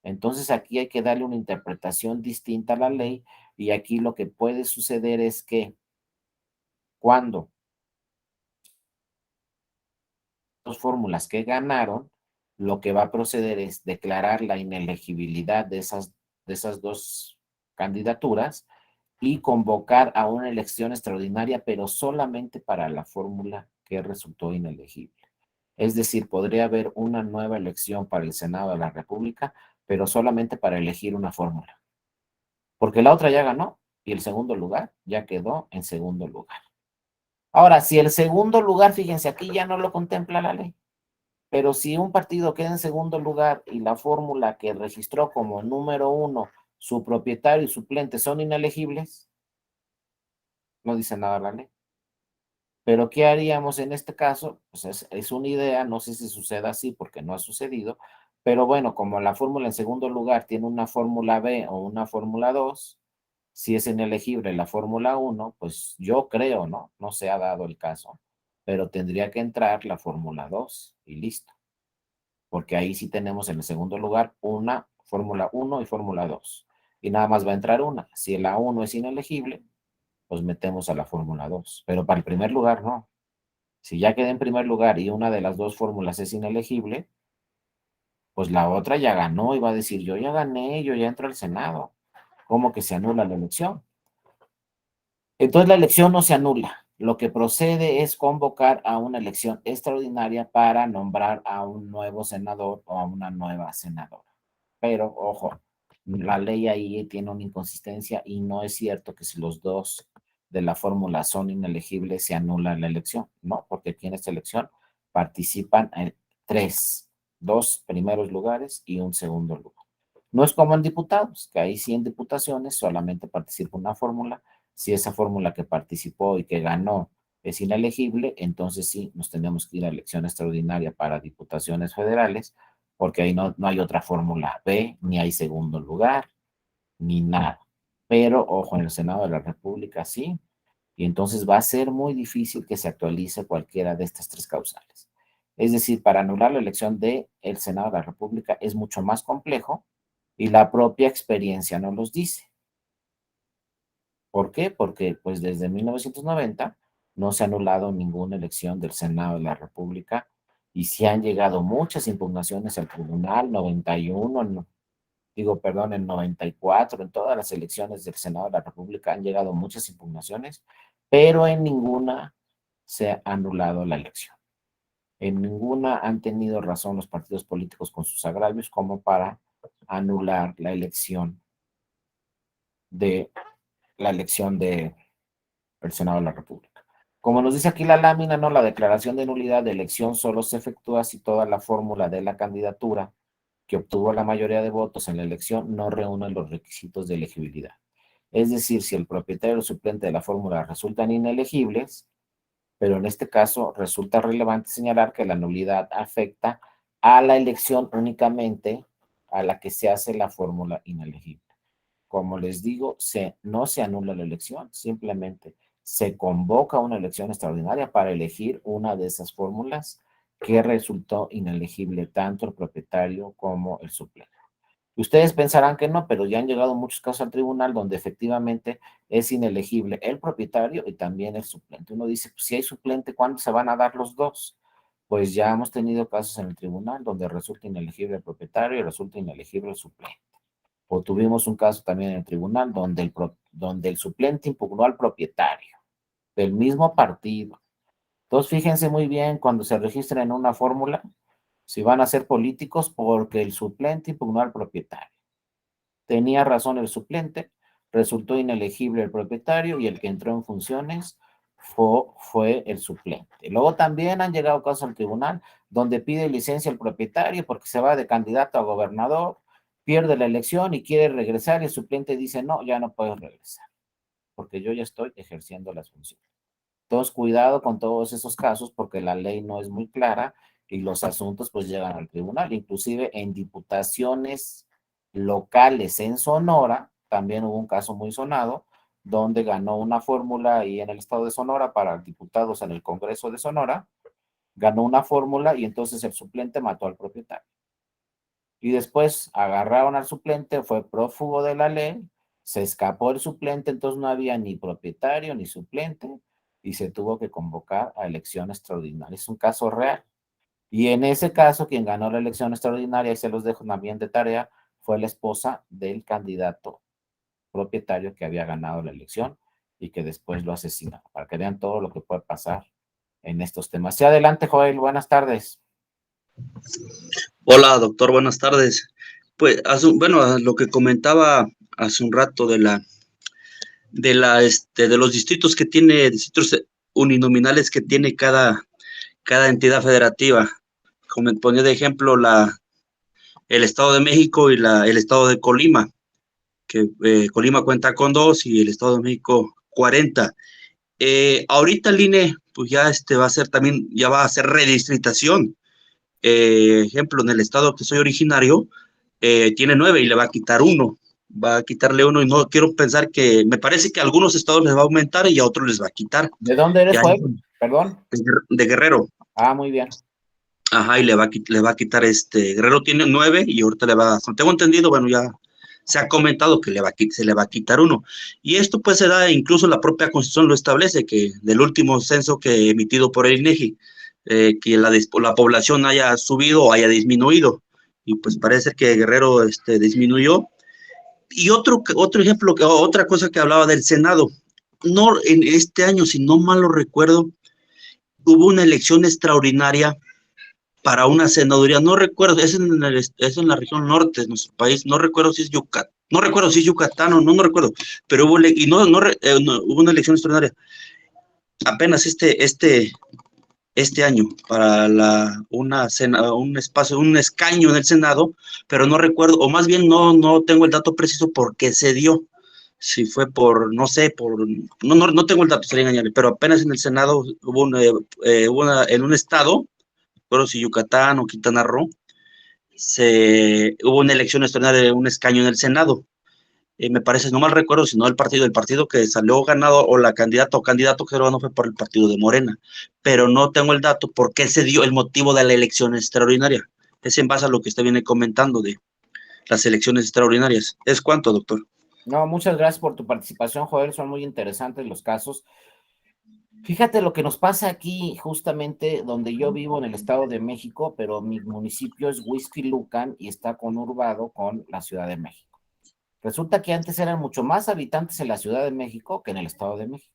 Entonces aquí hay que darle una interpretación distinta a la ley y aquí lo que puede suceder es que cuando dos fórmulas que ganaron, lo que va a proceder es declarar la inelegibilidad de esas dos candidaturas y convocar a una elección extraordinaria, pero solamente para la fórmula que resultó inelegible. Es decir, podría haber una nueva elección para el Senado de la República, pero solamente para elegir una fórmula. Porque la otra ya ganó y el segundo lugar ya quedó en segundo lugar. Ahora, si el segundo lugar, fíjense, aquí ya no lo contempla la ley. Pero si un partido queda en segundo lugar y la fórmula que registró como número uno, su propietario y suplente son inelegibles, no dice nada la ley. Pero ¿qué haríamos en este caso? Pues es una idea, no sé si suceda así porque no ha sucedido, pero bueno, como la fórmula en segundo lugar tiene una fórmula B o una fórmula 2, si es inelegible la fórmula 1, pues yo creo, ¿no? No se ha dado el caso, pero tendría que entrar la fórmula 2 y listo. Porque ahí sí tenemos en el segundo lugar una fórmula 1 y fórmula 2. Y nada más va a entrar una. Si la 1 es inelegible, pues metemos a la fórmula 2. Pero para el primer lugar no. Si ya queda en primer lugar y una de las dos fórmulas es inelegible, pues la otra ya ganó y va a decir, yo ya gané, yo ya entro al Senado. ¿Cómo que se anula la elección? Entonces la elección no se anula. Lo que procede es convocar a una elección extraordinaria para nombrar a un nuevo senador o a una nueva senadora. Pero, ojo, la ley ahí tiene una inconsistencia y no es cierto que si los dos de la fórmula son inelegibles se anula la elección, ¿no? Porque aquí en esta elección participan dos primeros lugares y un segundo lugar. No es como en diputados, que ahí sí en diputaciones solamente participa una fórmula. Si esa fórmula que participó y que ganó es inelegible, entonces sí nos tenemos que ir a elección extraordinaria para diputaciones federales, porque ahí no hay otra fórmula B, ni hay segundo lugar, ni nada. Pero, ojo, en el Senado de la República sí, y entonces va a ser muy difícil que se actualice cualquiera de estas tres causales. Es decir, para anular la elección del Senado de la República es mucho más complejo y la propia experiencia nos los dice. ¿Por qué? Porque pues desde 1990 no se ha anulado ninguna elección del Senado de la República y sí han llegado muchas impugnaciones al tribunal, 91, en 94, en todas las elecciones del Senado de la República han llegado muchas impugnaciones, pero en ninguna se ha anulado la elección. En ninguna han tenido razón los partidos políticos con sus agravios como para anular la elección de el Senado de la República. Como nos dice aquí la lámina, no, la declaración de nulidad de elección solo se efectúa si toda la fórmula de la candidatura que obtuvo la mayoría de votos en la elección no reúne los requisitos de elegibilidad. Es decir, si el propietario o suplente de la fórmula resultan inelegibles, pero en este caso resulta relevante señalar que la nulidad afecta a la elección únicamente a la que se hace la fórmula inelegible. Como les digo, no se anula la elección, simplemente se convoca una elección extraordinaria para elegir una de esas fórmulas que resultó inelegible tanto el propietario como el suplente. Ustedes pensarán que no, pero ya han llegado muchos casos al tribunal donde efectivamente es inelegible el propietario y también el suplente. Uno dice, pues si hay suplente, ¿cuándo se van a dar los dos? Pues ya hemos tenido casos en el tribunal donde resulta inelegible el propietario y resulta inelegible el suplente. O tuvimos un caso también en el tribunal donde el suplente impugnó al propietario del mismo partido. Entonces, fíjense muy bien cuando se registren en una fórmula si van a ser políticos porque el suplente impugnó al propietario. Tenía razón el suplente, resultó inelegible el propietario y el que entró en funciones fue el suplente. Luego también han llegado casos al tribunal donde pide licencia el propietario porque se va de candidato a gobernador, pierde la elección y quiere regresar y el suplente dice, no, ya no puedo regresar porque yo ya estoy ejerciendo las funciones. Entonces, cuidado con todos esos casos porque la ley no es muy clara y los asuntos pues llegan al tribunal. Inclusive en diputaciones locales en Sonora, también hubo un caso muy sonado donde ganó una fórmula ahí en el estado de Sonora para diputados en el Congreso de Sonora, ganó una fórmula y entonces el suplente mató al propietario. Y después agarraron al suplente, fue prófugo de la ley, se escapó el suplente, entonces no había ni propietario ni suplente y se tuvo que convocar a elección extraordinaria. Es un caso real. Y en ese caso, quien ganó la elección extraordinaria, y se los dejo también de tarea, fue la esposa del candidato propietario que había ganado la elección y que después lo asesinó, para que vean todo lo que puede pasar en estos temas. Sí, adelante, Joel, buenas tardes. Hola, doctor, buenas tardes. Pues, bueno, lo que comentaba hace un rato de los distritos que tiene, distritos uninominales que tiene cada entidad federativa. Como ponía de ejemplo el Estado de México y el Estado de Colima, que Colima cuenta con 2 y el Estado de México 40. Ahorita el INE, pues ya va a ser también, ya va a hacer redistritación. Ejemplo, en el estado que soy originario, tiene 9 y le va a quitar 1. Va a quitarle 1 y no quiero pensar que, me parece que a algunos estados les va a aumentar y a otros les va a quitar. ¿De dónde eres, Ya, Joel? Perdón. de Guerrero. Ah, muy bien. Ajá, y le va a quitar Guerrero tiene 9 y ahorita tengo entendido, bueno, ya se ha comentado que se le va a quitar 1. Y esto pues se da, incluso la propia Constitución lo establece, que del último censo que emitido por el INEGI, que la población haya subido o haya disminuido. Y pues parece que Guerrero disminuyó. Y otro ejemplo, otra cosa que hablaba del Senado. No, en este año, si no mal lo recuerdo, hubo una elección extraordinaria para una senaduría, no recuerdo, es en la región norte de nuestro país, no recuerdo si es Yucatán, no recuerdo si es Yucatán o no recuerdo, pero hubo, hubo una elección extraordinaria apenas este año para un escaño en el Senado, pero no recuerdo, o más bien no tengo el dato preciso por qué se dio. Si fue no sé, no tengo el dato, sería engañarle, pero apenas en el Senado hubo en un estado, recuerdo si Yucatán o Quintana Roo, hubo una elección extraordinaria de un escaño en el Senado. Me parece, no mal recuerdo, sino el partido que salió ganado, o la candidata o candidato que ganó fue por el partido de Morena, pero no tengo el dato por qué se dio el motivo de la elección extraordinaria. Es en base a lo que usted viene comentando de las elecciones extraordinarias. ¿Es cuánto, doctor? No, muchas gracias por tu participación, Joel, son muy interesantes los casos. Fíjate lo que nos pasa aquí, justamente donde yo vivo en el Estado de México, pero mi municipio es Huixquilucan y está conurbado con la Ciudad de México. Resulta que antes eran mucho más habitantes en la Ciudad de México que en el Estado de México.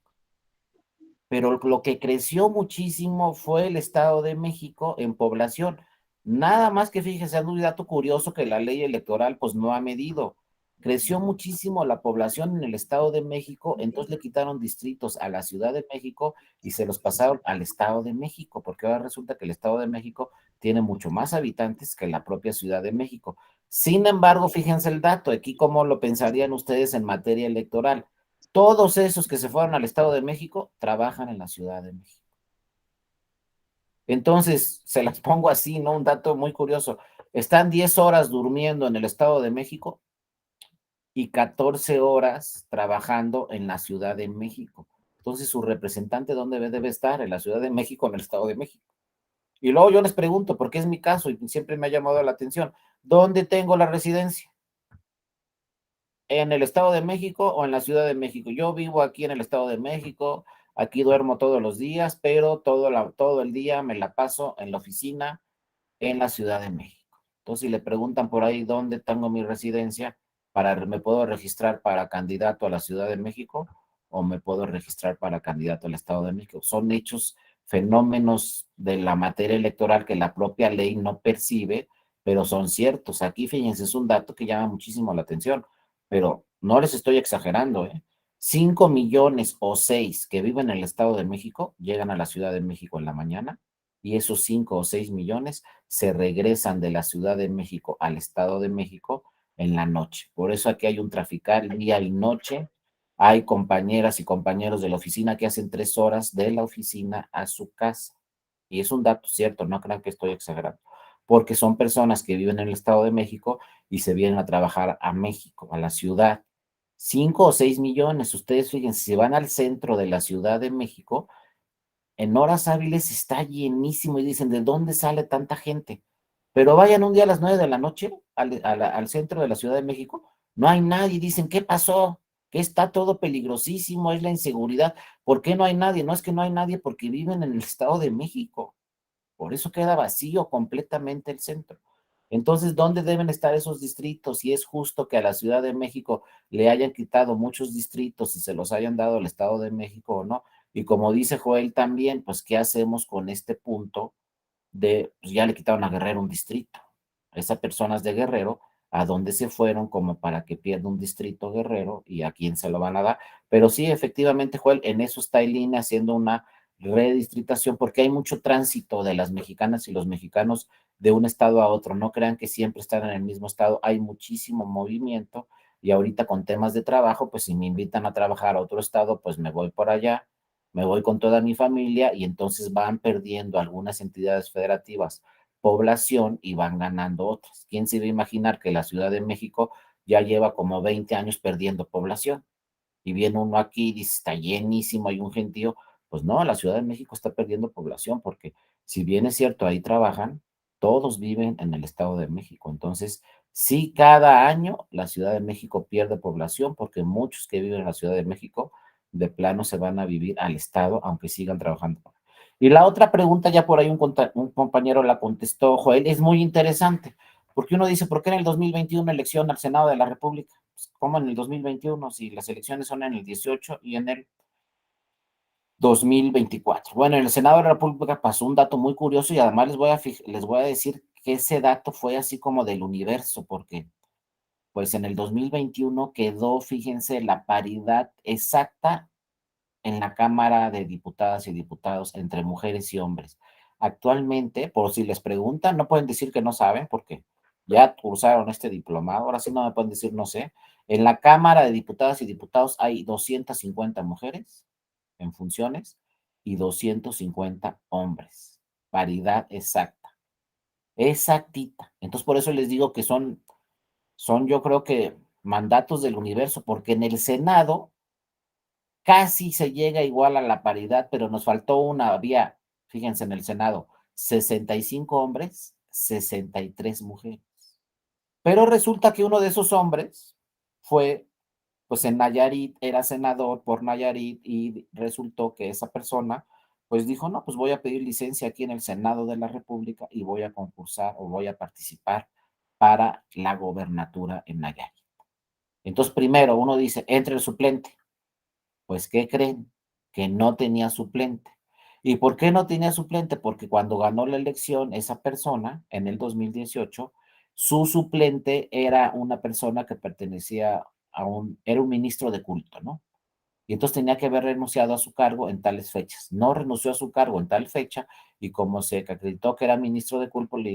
Pero lo que creció muchísimo fue el Estado de México en población. Nada más que fíjese, es un dato curioso que la ley electoral pues no ha medido. Creció muchísimo la población en el Estado de México, entonces le quitaron distritos a la Ciudad de México y se los pasaron al Estado de México, porque ahora resulta que el Estado de México tiene mucho más habitantes que la propia Ciudad de México. Sin embargo, fíjense el dato, aquí cómo lo pensarían ustedes en materia electoral. Todos esos que se fueron al Estado de México trabajan en la Ciudad de México. Entonces, se las pongo así, ¿no? Un dato muy curioso. Están 10 horas durmiendo en el Estado de México y 14 horas trabajando en la Ciudad de México. Entonces, su representante, ¿dónde debe estar? En la Ciudad de México, en el Estado de México. Y luego yo les pregunto, porque es mi caso y siempre me ha llamado la atención, ¿dónde tengo la residencia? ¿En el Estado de México o en la Ciudad de México? Yo vivo aquí en el Estado de México, aquí duermo todos los días, pero todo el día me la paso en la oficina en la Ciudad de México. Entonces, si le preguntan por ahí dónde tengo mi residencia, me puedo registrar para candidato a la Ciudad de México o me puedo registrar para candidato al Estado de México. Son hechos, fenómenos de la materia electoral que la propia ley no percibe, pero son ciertos. Aquí, fíjense, es un dato que llama muchísimo la atención, pero no les estoy exagerando, ¿eh? 5 millones o 6 que viven en el Estado de México llegan a la Ciudad de México en la mañana y esos 5 o 6 millones se regresan de la Ciudad de México al Estado de México en la noche. Por eso aquí hay un traficar día y noche. Hay compañeras y compañeros de la oficina que hacen 3 horas de la oficina a su casa. Y es un dato cierto, no crean que estoy exagerando, porque son personas que viven en el Estado de México y se vienen a trabajar a México, a la ciudad. 5 o 6 millones, ustedes fíjense, si van al centro de la Ciudad de México, en horas hábiles está llenísimo y dicen, ¿de dónde sale tanta gente? Pero vayan un día a las 9 de la noche al centro de la Ciudad de México, no hay nadie, dicen, ¿qué pasó? Que está todo peligrosísimo, es la inseguridad. ¿Por qué no hay nadie? No es que no hay nadie porque viven en el Estado de México. Por eso queda vacío completamente el centro. Entonces, ¿dónde deben estar esos distritos? Y es justo que a la Ciudad de México le hayan quitado muchos distritos y se los hayan dado al Estado de México o no. Y como dice Joel también, pues, ¿qué hacemos con este punto de, pues ya le quitaron a Guerrero un distrito? Esas personas de Guerrero, ¿a dónde se fueron como para que pierda un distrito Guerrero y a quién se lo van a dar? Pero sí, efectivamente, Joel, en eso está el INE haciendo una redistritación porque hay mucho tránsito de las mexicanas y los mexicanos de un estado a otro. No crean que siempre están en el mismo estado, hay muchísimo movimiento y ahorita con temas de trabajo, pues si me invitan a trabajar a otro estado, pues me voy por allá, me voy con toda mi familia y entonces van perdiendo algunas entidades federativas población y van ganando otras. ¿Quién se iba a imaginar que la Ciudad de México ya lleva como 20 años perdiendo población? Y viene uno aquí y dice, está llenísimo, hay un gentío. Pues no, la Ciudad de México está perdiendo población porque si bien es cierto, ahí trabajan, todos viven en el Estado de México. Entonces, sí, cada año la Ciudad de México pierde población porque muchos que viven en la Ciudad de México de plano se van a vivir al Estado, aunque sigan trabajando. Y la otra pregunta, ya por ahí un compañero la contestó, Joel, es muy interesante, porque uno dice, ¿por qué en el 2021 elección al Senado de la República? Pues, ¿cómo en el 2021 si las elecciones son en el 18 y en el 2024? Bueno, en el Senado de la República pasó un dato muy curioso y además les voy a decir que ese dato fue así como del universo, porque pues en el 2021 quedó, fíjense, la paridad exacta en la Cámara de Diputadas y Diputados entre mujeres y hombres. Actualmente, por si les preguntan, no pueden decir que no saben, porque ya cursaron este diplomado, ahora sí no me pueden decir no sé. En la Cámara de Diputadas y Diputados hay 250 mujeres en funciones y 250 hombres. Paridad exacta, exactita. Entonces, por eso les digo que son yo creo que mandatos del universo, porque en el Senado casi se llega igual a la paridad, pero nos faltó había, fíjense, en el Senado, 65 hombres, 63 mujeres. Pero resulta que uno de esos hombres fue, pues en Nayarit, era senador por Nayarit y resultó que esa persona, pues dijo, no, pues voy a pedir licencia aquí en el Senado de la República y voy a concursar o voy a participar para la gobernatura en Nayarit. Entonces, primero uno dice, entre el suplente. Pues, ¿qué creen? Que no tenía suplente. ¿Y por qué no tenía suplente? Porque cuando ganó la elección, esa persona, en el 2018, su suplente era una persona que pertenecía era un ministro de culto, ¿no? Y entonces tenía que haber renunciado a su cargo en tales fechas. No renunció a su cargo en tal fecha y como se acreditó que era ministro de culto, le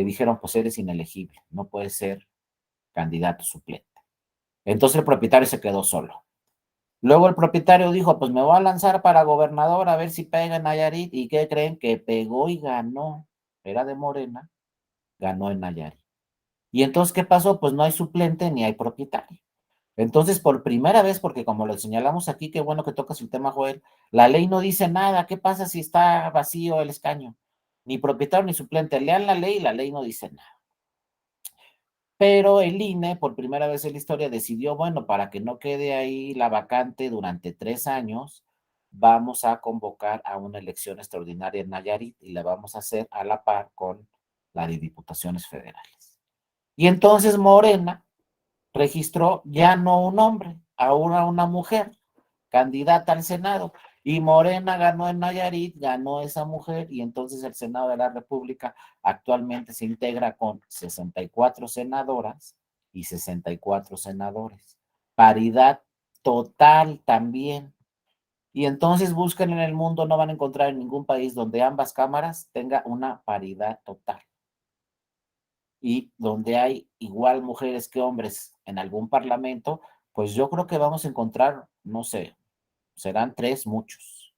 dijeron, pues eres inelegible, no puedes ser candidato suplente. Entonces el propietario se quedó solo. Luego el propietario dijo, pues me voy a lanzar para gobernador a ver si pega en Nayarit. ¿Y qué creen? Que pegó y ganó. Era de Morena, ganó en Nayarit. ¿Y entonces qué pasó? Pues no hay suplente ni hay propietario. Entonces, por primera vez, porque como lo señalamos aquí, qué bueno que tocas el tema, Joel, la ley no dice nada. ¿Qué pasa si está vacío el escaño? Ni propietario ni suplente. Lean la ley y la ley no dice nada. Pero el INE, por primera vez en la historia, decidió, bueno, para que no quede ahí la vacante durante 3 años, vamos a convocar a una elección extraordinaria en Nayarit y la vamos a hacer a la par con la de diputaciones federales. Y entonces Morena registró ya no un hombre, ahora una mujer candidata al Senado. Y Morena ganó en Nayarit, ganó esa mujer, y entonces el Senado de la República actualmente se integra con 64 senadoras y 64 senadores. Paridad total también. Y entonces busquen en el mundo, no van a encontrar en ningún país donde ambas cámaras tenga una paridad total. Y donde hay igual mujeres que hombres en algún parlamento, pues yo creo que vamos a encontrar, no sé, serán 3 muchos,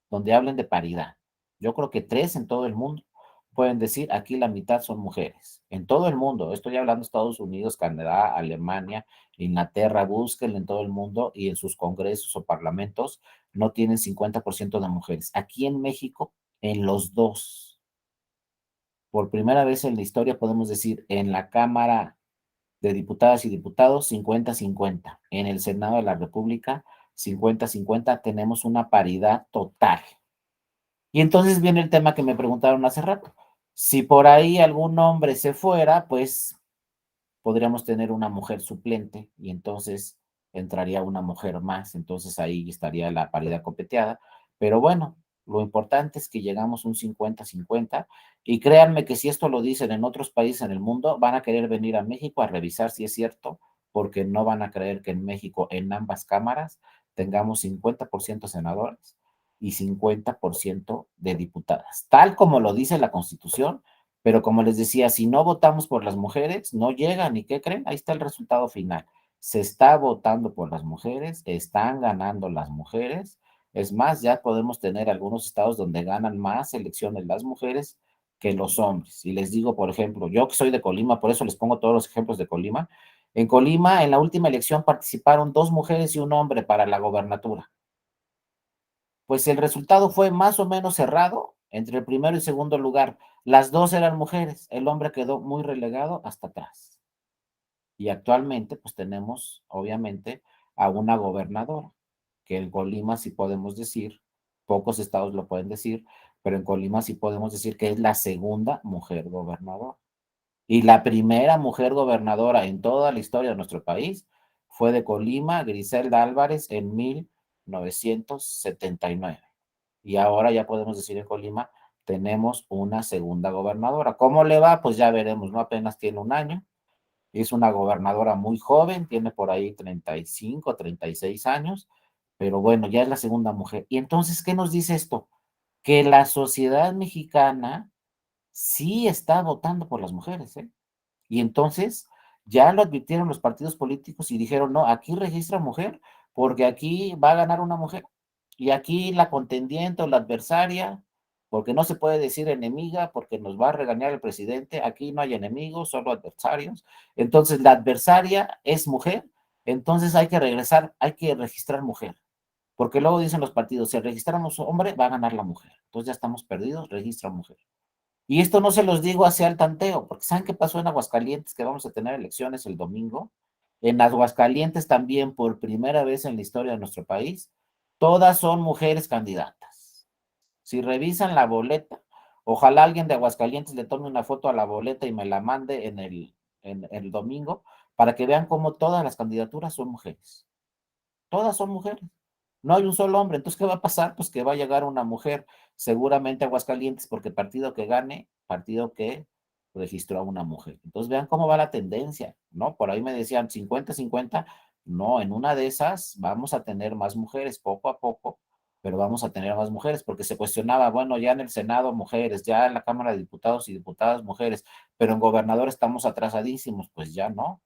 donde hablen de paridad. Yo creo que 3 en todo el mundo pueden decir, aquí la mitad son mujeres. En todo el mundo, estoy hablando de Estados Unidos, Canadá, Alemania, Inglaterra, búsquenlo en todo el mundo y en sus congresos o parlamentos no tienen 50% de mujeres. Aquí en México, en los dos. Por primera vez en la historia podemos decir, en la Cámara de Diputadas y Diputados, 50-50. En el Senado de la República, 50-50. Tenemos una paridad total. Y entonces viene el tema que me preguntaron hace rato. Si por ahí algún hombre se fuera, pues podríamos tener una mujer suplente y entonces entraría una mujer más, entonces ahí estaría la paridad copeteada. Pero bueno, lo importante es que llegamos a un 50-50 y créanme que si esto lo dicen en otros países en el mundo, van a querer venir a México a revisar si es cierto, porque no van a creer que en México, en ambas cámaras, tengamos 50% senadores y 50% de diputadas, tal como lo dice la Constitución. Pero como les decía, si no votamos por las mujeres, no llegan. ¿Y qué creen? Ahí está el resultado final. Se está votando por las mujeres, están ganando las mujeres. Es más, ya podemos tener algunos estados donde ganan más elecciones las mujeres que los hombres. Y les digo, por ejemplo, yo que soy de Colima, por eso les pongo todos los ejemplos de Colima. En Colima, en la última elección participaron 2 mujeres y un hombre para la gobernatura. Pues el resultado fue más o menos cerrado entre el primero y segundo lugar. Las 2 eran mujeres, el hombre quedó muy relegado hasta atrás. Y actualmente, pues tenemos, obviamente, a una gobernadora, que en Colima sí podemos decir, pocos estados lo pueden decir, pero en Colima sí podemos decir que es la segunda mujer gobernadora. Y la primera mujer gobernadora en toda la historia de nuestro país fue de Colima, Griselda Álvarez, en 1979. Y ahora ya podemos decir en Colima, tenemos una segunda gobernadora. ¿Cómo le va? Pues ya veremos, ¿no? Apenas tiene un año. Es una gobernadora muy joven, tiene por ahí 35, 36 años, pero bueno, ya es la segunda mujer. Y entonces, ¿qué nos dice esto? Que la sociedad mexicana sí está votando por las mujeres, ¿eh? Y entonces ya lo advirtieron los partidos políticos y dijeron, no, aquí registra mujer, porque aquí va a ganar una mujer. Y aquí la contendiente o la adversaria, porque no se puede decir enemiga, porque nos va a regañar el presidente, aquí no hay enemigos, solo adversarios. Entonces la adversaria es mujer, entonces hay que regresar, hay que registrar mujer. Porque luego dicen los partidos, si registramos hombre, va a ganar la mujer. Entonces ya estamos perdidos, registra mujer. Y esto no se los digo hacia el tanteo, porque ¿saben qué pasó en Aguascalientes? Que vamos a tener elecciones el domingo. En Aguascalientes también, por primera vez en la historia de nuestro país, todas son mujeres candidatas. Si revisan la boleta, ojalá alguien de Aguascalientes le tome una foto a la boleta y me la mande en el domingo para que vean cómo todas las candidaturas son mujeres. Todas son mujeres. No hay un solo hombre. Entonces, ¿qué va a pasar? Pues que va a llegar una mujer, seguramente a Aguascalientes, porque partido que gane, partido que registró a una mujer. Entonces, vean cómo va la tendencia, ¿no? Por ahí me decían 50-50. No, en una de esas vamos a tener más mujeres poco a poco, pero vamos a tener más mujeres, porque se cuestionaba, bueno, ya en el Senado mujeres, ya en la Cámara de Diputados y Diputadas mujeres, pero en gobernador estamos atrasadísimos. Pues ya no.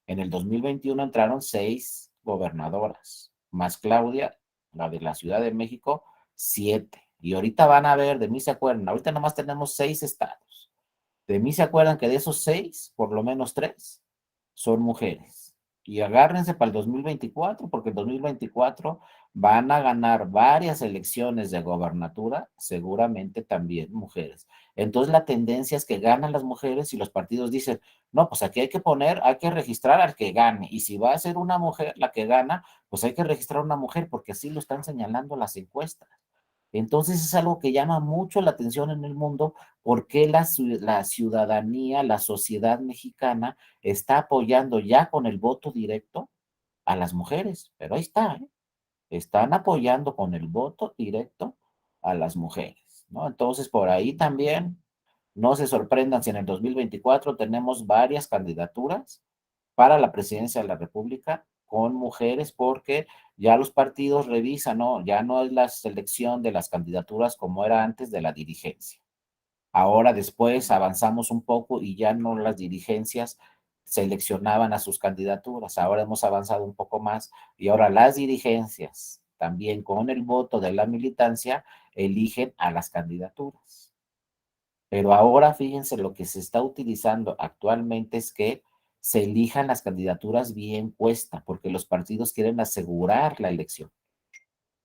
En el 2021 entraron 6 gobernadoras, más Claudia, la de la Ciudad de México, 7. Y ahorita van a ver, de mí se acuerdan, ahorita nomás tenemos 6 estados. De mí se acuerdan que de esos 6, por lo menos 3 son mujeres. Y agárrense para el 2024, porque el 2024 van a ganar varias elecciones de gobernatura, seguramente también mujeres. Entonces la tendencia es que ganan las mujeres y los partidos dicen, no, pues aquí hay que registrar al que gane. Y si va a ser una mujer la que gana, pues hay que registrar a una mujer, porque así lo están señalando las encuestas. Entonces es algo que llama mucho la atención en el mundo, porque la ciudadanía, la sociedad mexicana está apoyando ya con el voto directo a las mujeres, pero ahí está, ¿eh? Están apoyando con el voto directo a las mujeres, ¿no? Entonces por ahí también no se sorprendan si en el 2024 tenemos varias candidaturas para la presidencia de la República con mujeres, porque ya los partidos revisan, ¿no? Ya no es la selección de las candidaturas como era antes de la dirigencia. Ahora después avanzamos un poco y ya no las dirigencias seleccionaban a sus candidaturas. Ahora hemos avanzado un poco más y ahora las dirigencias, también con el voto de la militancia, eligen a las candidaturas. Pero ahora fíjense, lo que se está utilizando actualmente es que se elijan las candidaturas vía encuesta, porque los partidos quieren asegurar la elección.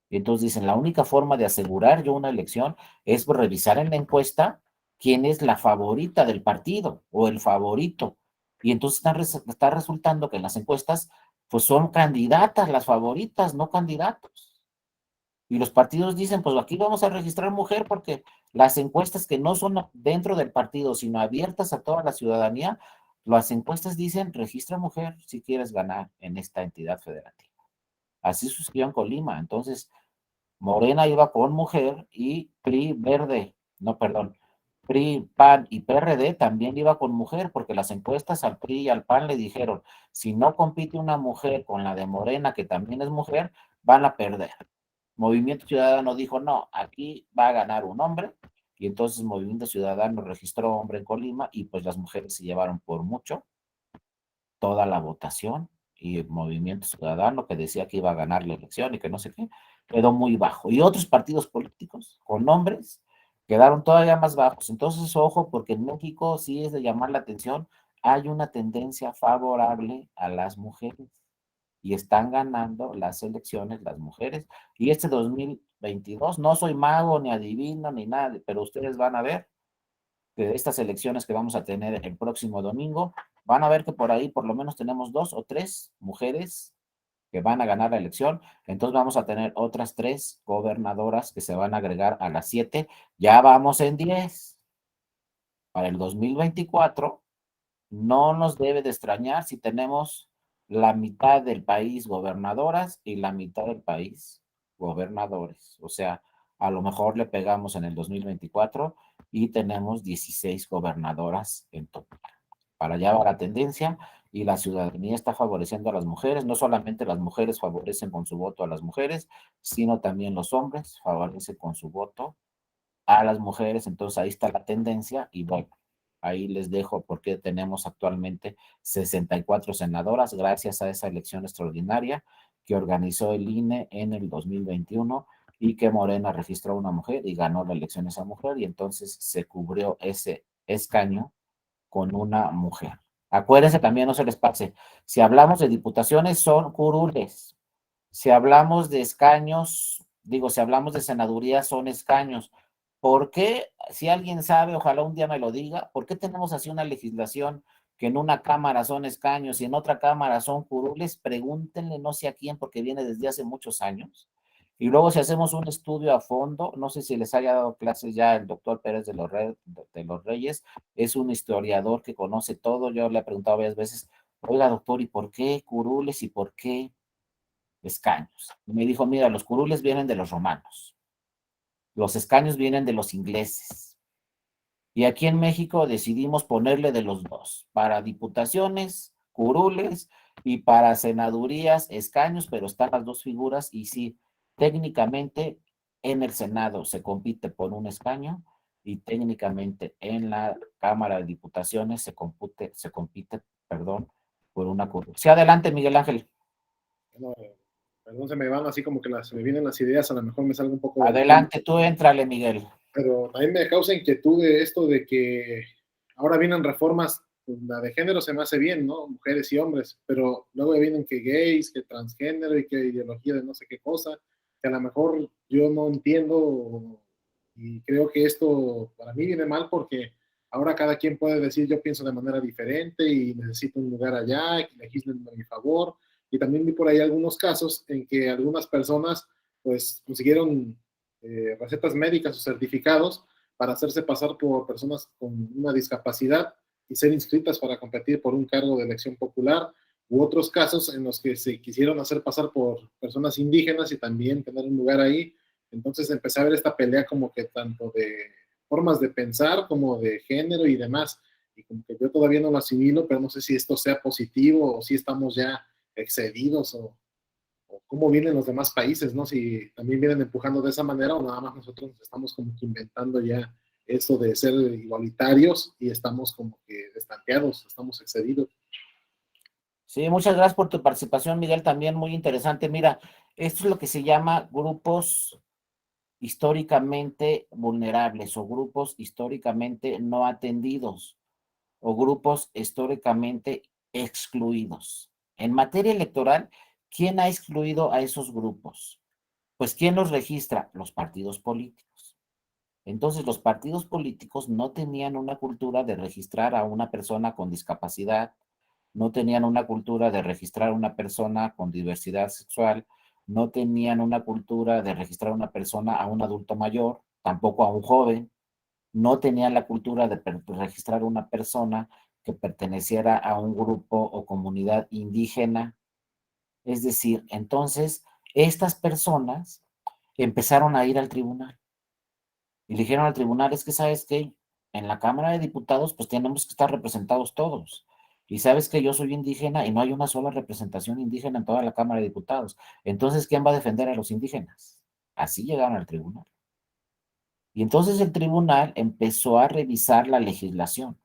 Y entonces dicen, la única forma de asegurar yo una elección es por revisar en la encuesta quién es la favorita del partido o el favorito. Y entonces está resultando que en las encuestas, pues son candidatas las favoritas, no candidatos. Y los partidos dicen, pues aquí vamos a registrar mujer porque las encuestas que no son dentro del partido, sino abiertas a toda la ciudadanía, las encuestas dicen, registra mujer si quieres ganar en esta entidad federativa. Así sucedió en Colima. Entonces, Morena iba con mujer y PRI verde, no, perdón, PRI, PAN y PRD también iba con mujer, porque las encuestas al PRI y al PAN le dijeron, si no compite una mujer con la de Morena, que también es mujer, van a perder. Movimiento Ciudadano dijo, no, aquí va a ganar un hombre, y entonces Movimiento Ciudadano registró hombre en Colima, y pues las mujeres se llevaron por mucho toda la votación, y el Movimiento Ciudadano, que decía que iba a ganar la elección y que no sé qué, quedó muy bajo. Y otros partidos políticos con nombres quedaron todavía más bajos. Entonces, ojo, porque en México sí es de llamar la atención, hay una tendencia favorable a las mujeres y están ganando las elecciones las mujeres. Y este 2022, no soy mago, ni adivino, ni nada, pero ustedes van a ver de estas elecciones que vamos a tener el próximo domingo, van a ver que por ahí por lo menos tenemos 2 o 3 mujeres que van a ganar la elección. Entonces vamos a tener otras 3 gobernadoras que se van a agregar a las 7. Ya vamos en 10. Para el 2024 no nos debe de extrañar si tenemos la mitad del país gobernadoras y la mitad del país gobernadores. O sea, a lo mejor le pegamos en el 2024 y tenemos 16 gobernadoras en total. Para allá va la tendencia y la ciudadanía está favoreciendo a las mujeres. No solamente las mujeres favorecen con su voto a las mujeres, sino también los hombres favorecen con su voto a las mujeres. Entonces ahí está la tendencia y bueno, ahí les dejo porque tenemos actualmente 64 senadoras gracias a esa elección extraordinaria que organizó el INE en el 2021 y que Morena registró una mujer y ganó la elección esa mujer y entonces se cubrió ese escaño con una mujer. Acuérdense también, no se les pase, si hablamos de diputaciones son curules, si hablamos de escaños, digo, si hablamos de senadurías son escaños. ¿Por qué? Si alguien sabe, ojalá un día me lo diga, ¿por qué tenemos así una legislación que en una cámara son escaños y en otra cámara son curules? Pregúntenle no sé a quién, porque viene desde hace muchos años. Y luego si hacemos un estudio a fondo, no sé si les haya dado clases ya el doctor Pérez de los Reyes, es un historiador que conoce todo. Yo le he preguntado varias veces, oiga doctor, ¿y por qué curules y por qué escaños? Y me dijo, mira, los curules vienen de los romanos, los escaños vienen de los ingleses. Y aquí en México decidimos ponerle de los dos, para diputaciones, curules, y para senadurías, escaños, pero están las dos figuras y sí, técnicamente en el Senado se compite por un escaño y técnicamente en la Cámara de Diputaciones se compite, perdón, por una curul. Sí, adelante, Miguel Ángel. No, perdón, se me van así como que se me vienen las ideas, a lo mejor me salgo un poco. Adelante, tú éntrale, Miguel. Pero también me causa inquietud de esto de que ahora vienen reformas pues, la de género se me hace bien, ¿no? Mujeres y hombres, pero luego vienen que gays, que transgénero y que ideología de no sé qué cosa, que a lo mejor yo no entiendo y creo que esto para mí viene mal porque ahora cada quien puede decir yo pienso de manera diferente y necesito un lugar allá, que legislen a mi favor. Y también vi por ahí algunos casos en que algunas personas pues consiguieron recetas médicas o certificados para hacerse pasar por personas con una discapacidad y ser inscritas para competir por un cargo de elección popular, u otros casos en los que se quisieron hacer pasar por personas indígenas y también tener un lugar ahí. Entonces empecé a ver esta pelea como que tanto de formas de pensar como de género y demás. Y como que yo todavía no lo asimilo, pero no sé si esto sea positivo o si estamos ya excedidos o cómo vienen los demás países, ¿no? Si también vienen empujando de esa manera o nada más nosotros estamos como que inventando ya esto de ser igualitarios y estamos como que estanteados, estamos excedidos. Sí, muchas gracias por tu participación, Miguel, también muy interesante. Mira, esto es lo que se llama grupos históricamente vulnerables o grupos históricamente no atendidos o grupos históricamente excluidos. En materia electoral, ¿quién ha excluido a esos grupos? Pues ¿quién los registra? Los partidos políticos. Entonces, los partidos políticos no tenían una cultura de registrar a una persona con discapacidad, no tenían una cultura de registrar a una persona con diversidad sexual, no tenían una cultura de registrar a una persona, a un adulto mayor, tampoco a un joven, no tenían la cultura de registrar a una persona que perteneciera a un grupo o comunidad indígena. Es decir, entonces, estas personas empezaron a ir al tribunal y le dijeron al tribunal, es que sabes que en la Cámara de Diputados pues tenemos que estar representados todos. Y sabes que yo soy indígena y no hay una sola representación indígena en toda la Cámara de Diputados. Entonces, ¿quién va a defender a los indígenas? Así llegaron al tribunal. Y entonces el tribunal empezó a revisar la legislación.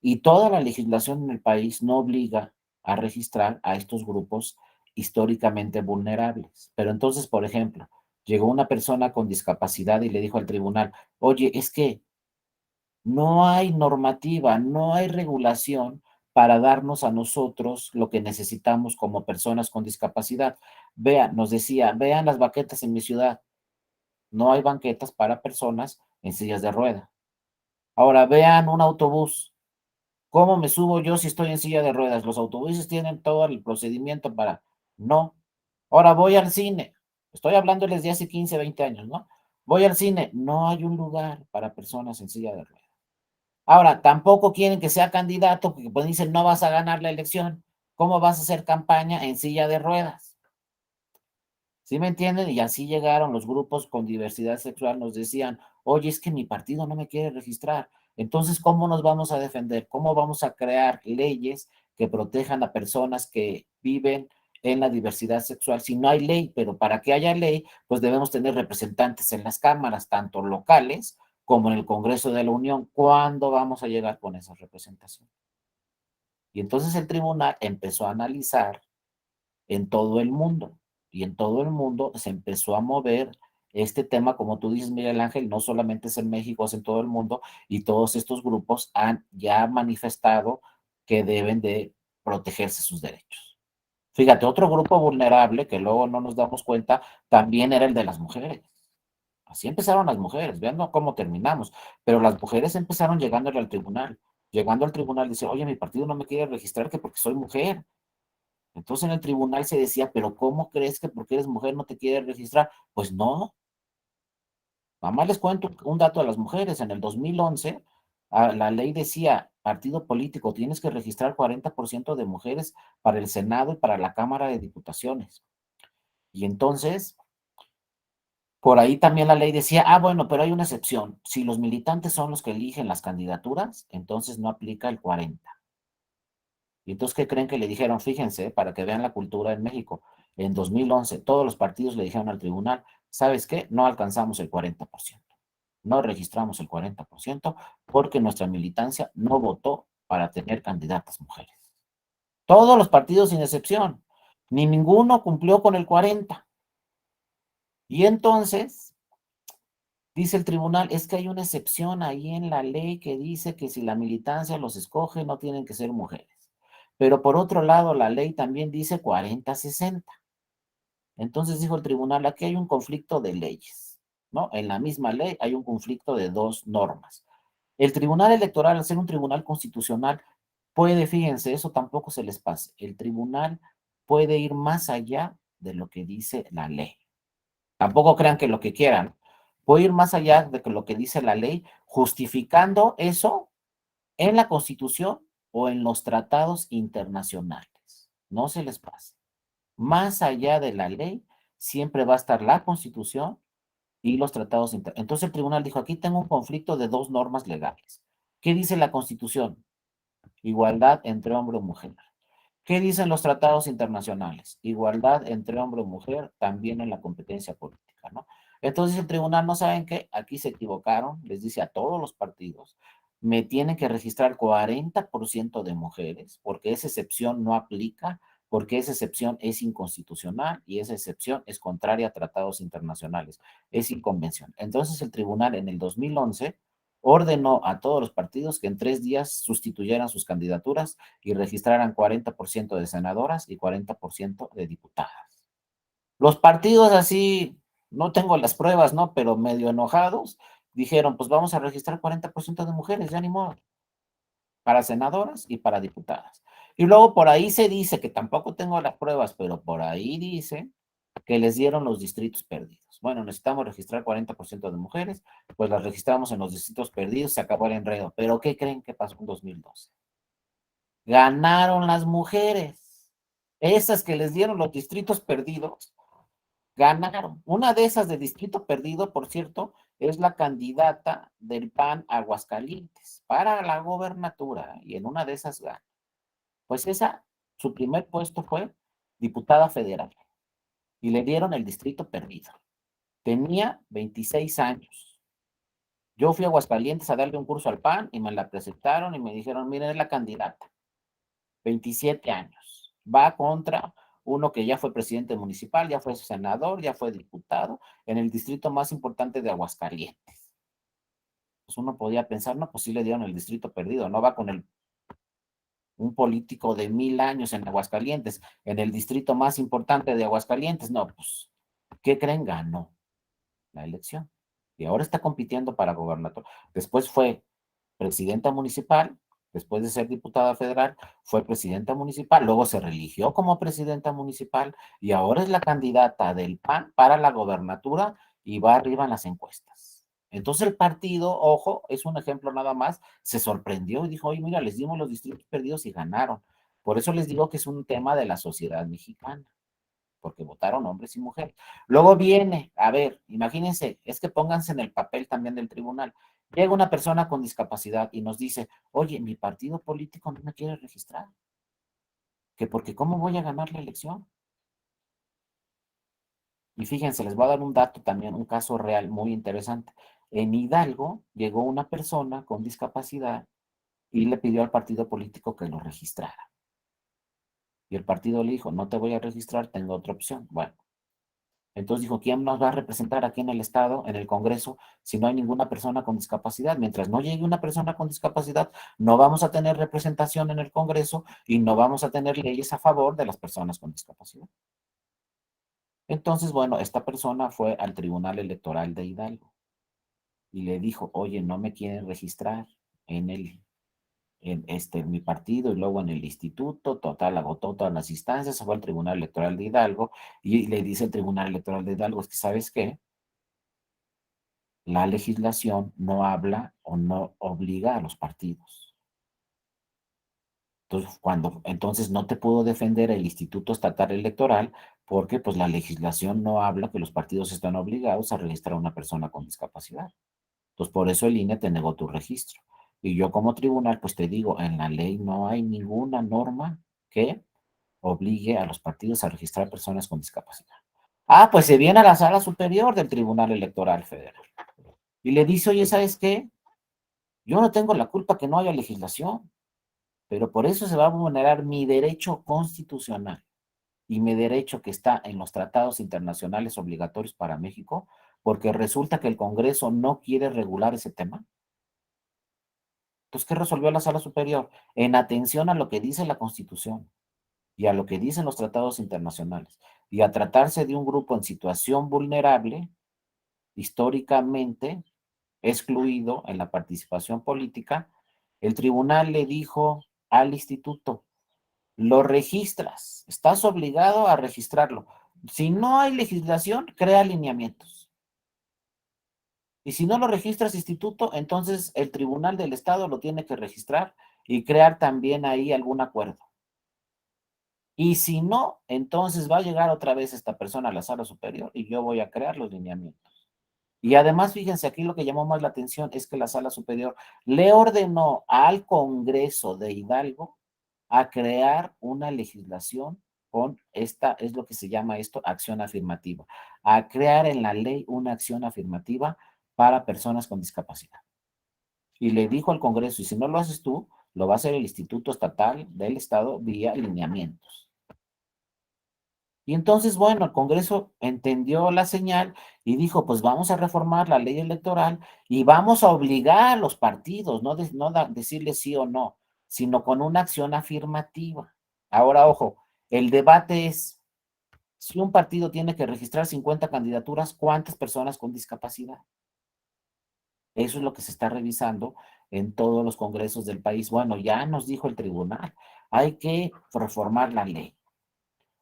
Y toda la legislación en el país no obliga a registrar a estos grupos históricamente vulnerables. Pero entonces, por ejemplo, llegó una persona con discapacidad y le dijo al tribunal, oye, es que no hay normativa, no hay regulación para darnos a nosotros lo que necesitamos como personas con discapacidad. Vean, nos decía, vean las banquetas en mi ciudad. No hay banquetas para personas en sillas de rueda. Ahora, vean un autobús. ¿Cómo me subo yo si estoy en silla de ruedas? Los autobuses tienen todo el procedimiento para... No. Ahora voy al cine. Estoy hablándoles de hace 15, 20 años, ¿no? Voy al cine. No hay un lugar para personas en silla de ruedas. Ahora, tampoco quieren que sea candidato porque pues dicen no vas a ganar la elección. ¿Cómo vas a hacer campaña en silla de ruedas? ¿Sí me entienden? Y así llegaron los grupos con diversidad sexual, nos decían, oye, es que mi partido no me quiere registrar. Entonces, ¿cómo nos vamos a defender? ¿Cómo vamos a crear leyes que protejan a personas que viven en la diversidad sexual? Si no hay ley, pero para que haya ley, pues debemos tener representantes en las cámaras, tanto locales como en el Congreso de la Unión. ¿Cuándo vamos a llegar con esa representación? Y entonces el tribunal empezó a analizar en todo el mundo. Y en todo el mundo se empezó a mover este tema, como tú dices, Miguel Ángel, no solamente es en México, es en todo el mundo, y todos estos grupos han ya manifestado que deben de protegerse sus derechos. Fíjate, otro grupo vulnerable que luego no nos damos cuenta también era el de las mujeres. Así empezaron las mujeres, vean cómo terminamos, pero las mujeres empezaron llegándole al tribunal. Llegando al tribunal dice, oye, mi partido no me quiere registrar que porque soy mujer. Entonces en el tribunal se decía, pero ¿cómo crees que porque eres mujer no te quiere registrar? Pues no. Mamá les cuento un dato a las mujeres. En el 2011, la ley decía, partido político, tienes que registrar 40% de mujeres para el Senado y para la Cámara de Diputaciones. Y entonces, por ahí también la ley decía, bueno, pero hay una excepción. Si los militantes son los que eligen las candidaturas, entonces no aplica el 40. Y entonces, ¿qué creen que le dijeron? Fíjense, para que vean la cultura en México. En 2011, todos los partidos le dijeron al tribunal, ¿sabes qué? No alcanzamos el 40%. No registramos el 40% porque nuestra militancia no votó para tener candidatas mujeres. Todos los partidos sin excepción. Ni ninguno cumplió con el 40%. Y entonces, Dice el tribunal, es que hay una excepción ahí en la ley que dice que si la militancia los escoge no tienen que ser mujeres. Pero por otro lado, la ley también dice 40-60. Entonces dijo el tribunal, aquí hay un conflicto de leyes, ¿no? En la misma ley hay un conflicto de dos normas. El tribunal electoral, al ser un tribunal constitucional, puede, fíjense, eso tampoco se les pase. El tribunal puede ir más allá de lo que dice la ley. Tampoco crean que lo que quieran. Puede ir más allá de lo que dice la ley, justificando eso en la Constitución o en los tratados internacionales. No se les pase. Más allá de la ley, siempre va a estar la Constitución y los tratados internacionales. Entonces el tribunal dijo, aquí tengo un conflicto de dos normas legales. ¿Qué dice la Constitución? Igualdad entre hombre y mujer. ¿Qué dicen los tratados internacionales? Igualdad entre hombre y mujer también en la competencia política, ¿no? Entonces el tribunal, ¿no saben qué? Aquí se equivocaron, les dice a todos los partidos, me tienen que registrar 40% de mujeres, porque esa excepción no aplica, porque esa excepción es inconstitucional y esa excepción es contraria a tratados internacionales, es inconvencional. Entonces el tribunal en el 2011 ordenó a todos los partidos que en 3 días sustituyeran sus candidaturas y registraran 40% de senadoras y 40% de diputadas. Los partidos así, no tengo las pruebas, ¿no? Pero medio enojados, dijeron, pues vamos a registrar 40% de mujeres, ya ni modo, para senadoras y para diputadas. Y luego por ahí se dice, que tampoco tengo las pruebas, pero por ahí dice que les dieron los distritos perdidos. Bueno, necesitamos registrar 40% de mujeres, pues las registramos en los distritos perdidos, se acabó el enredo. Pero ¿qué creen que pasó en 2012? Ganaron las mujeres. Esas que les dieron los distritos perdidos, ganaron. Una de esas de distrito perdido, por cierto, es la candidata del PAN Aguascalientes para la gobernatura, y en una de esas gana. Pues esa, su primer puesto fue diputada federal, y le dieron el distrito perdido. Tenía 26 años. Yo fui a Aguascalientes a darle un curso al PAN y me la presentaron y me dijeron, miren, es la candidata. 27 años. Va contra uno que ya fue presidente municipal, ya fue senador, ya fue diputado en el distrito más importante de Aguascalientes. Pues uno podía pensar, no, pues sí le dieron el distrito perdido, no va con un político de 1000 años en Aguascalientes, en el distrito más importante de Aguascalientes. No, pues, ¿qué creen? Ganó la elección. Y ahora está compitiendo para gobernador. Después fue presidenta municipal, después de ser diputada federal, fue presidenta municipal, luego se religió como presidenta municipal y ahora es la candidata del PAN para la gobernatura y va arriba en las encuestas. Entonces el partido, ojo, es un ejemplo nada más, se sorprendió y dijo, oye, mira, les dimos los distritos perdidos y ganaron. Por eso les digo que es un tema de la sociedad mexicana, porque votaron hombres y mujeres. Luego viene, a ver, imagínense, es que pónganse en el papel también del tribunal. Llega una persona con discapacidad y nos dice, oye, mi partido político no me quiere registrar, que porque ¿cómo voy a ganar la elección? Y fíjense, les voy a dar un dato también, un caso real muy interesante. En Hidalgo llegó una persona con discapacidad y le pidió al partido político que lo registrara. Y el partido le dijo, no te voy a registrar, tengo otra opción. Bueno, entonces dijo, ¿quién nos va a representar aquí en el Estado, en el Congreso, si no hay ninguna persona con discapacidad? Mientras no llegue una persona con discapacidad, no vamos a tener representación en el Congreso y no vamos a tener leyes a favor de las personas con discapacidad. Entonces, bueno, esta persona fue al Tribunal Electoral de Hidalgo y le dijo, oye, no me quieren registrar en mi partido y luego en el instituto, total, agotó todas las instancias, se fue al Tribunal Electoral de Hidalgo y le dice el Tribunal Electoral de Hidalgo, es que, ¿sabes qué? La legislación no habla o no obliga a los partidos. Entonces no te pudo defender el Instituto Estatal Electoral porque pues la legislación no habla que los partidos están obligados a registrar a una persona con discapacidad. Entonces por eso el INE te negó tu registro. Y yo como tribunal pues te digo, en la ley no hay ninguna norma que obligue a los partidos a registrar personas con discapacidad. Ah, pues se viene a la sala superior del Tribunal Electoral Federal y le dice, oye, ¿sabes qué? Yo no tengo la culpa que no haya legislación, pero por eso se va a vulnerar mi derecho constitucional y mi derecho que está en los tratados internacionales obligatorios para México, porque resulta que el Congreso no quiere regular ese tema. Entonces, ¿qué resolvió la Sala Superior? En atención a lo que dice la Constitución y a lo que dicen los tratados internacionales, y a tratarse de un grupo en situación vulnerable, históricamente excluido en la participación política, el tribunal le dijo al instituto: lo registras, estás obligado a registrarlo. Si no hay legislación, crea lineamientos. Y si no lo registras, instituto, entonces el Tribunal del Estado lo tiene que registrar y crear también ahí algún acuerdo. Y si no, entonces va a llegar otra vez esta persona a la Sala Superior y yo voy a crear los lineamientos. Y además, fíjense, aquí lo que llamó más la atención es que la Sala Superior le ordenó al Congreso de Hidalgo a crear una legislación con esta, es lo que se llama esto, acción afirmativa, a crear en la ley una acción afirmativa para personas con discapacidad. Y le dijo al Congreso: y si no lo haces tú, lo va a hacer el Instituto Estatal del Estado vía lineamientos. Y entonces, bueno, el Congreso entendió la señal y dijo: pues vamos a reformar la ley electoral y vamos a obligar a los partidos, no decirles sí o no, sino con una acción afirmativa. Ahora, ojo, el debate es: si un partido tiene que registrar 50 candidaturas, ¿cuántas personas con discapacidad? Eso es lo que se está revisando en todos los congresos del país. Bueno, ya nos dijo el tribunal, hay que reformar la ley.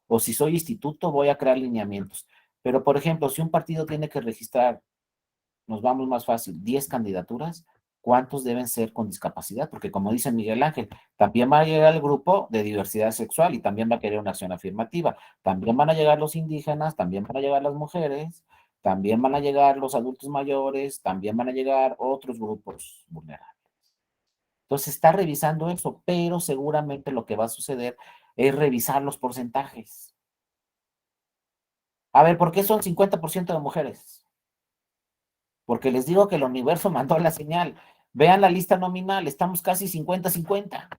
O si soy instituto, voy a crear lineamientos. Pero, por ejemplo, si un partido tiene que registrar, nos vamos más fácil, 10 candidaturas, ¿cuántos deben ser con discapacidad? Porque como dice Miguel Ángel, también va a llegar el grupo de diversidad sexual y también va a querer una acción afirmativa. También van a llegar los indígenas, también van a llegar las mujeres, también van a llegar los adultos mayores, también van a llegar otros grupos vulnerables. Entonces está revisando eso, pero seguramente lo que va a suceder es revisar los porcentajes. A ver, ¿por qué son 50% de mujeres? Porque les digo que el universo mandó la señal. Vean la lista nominal, estamos casi 50-50.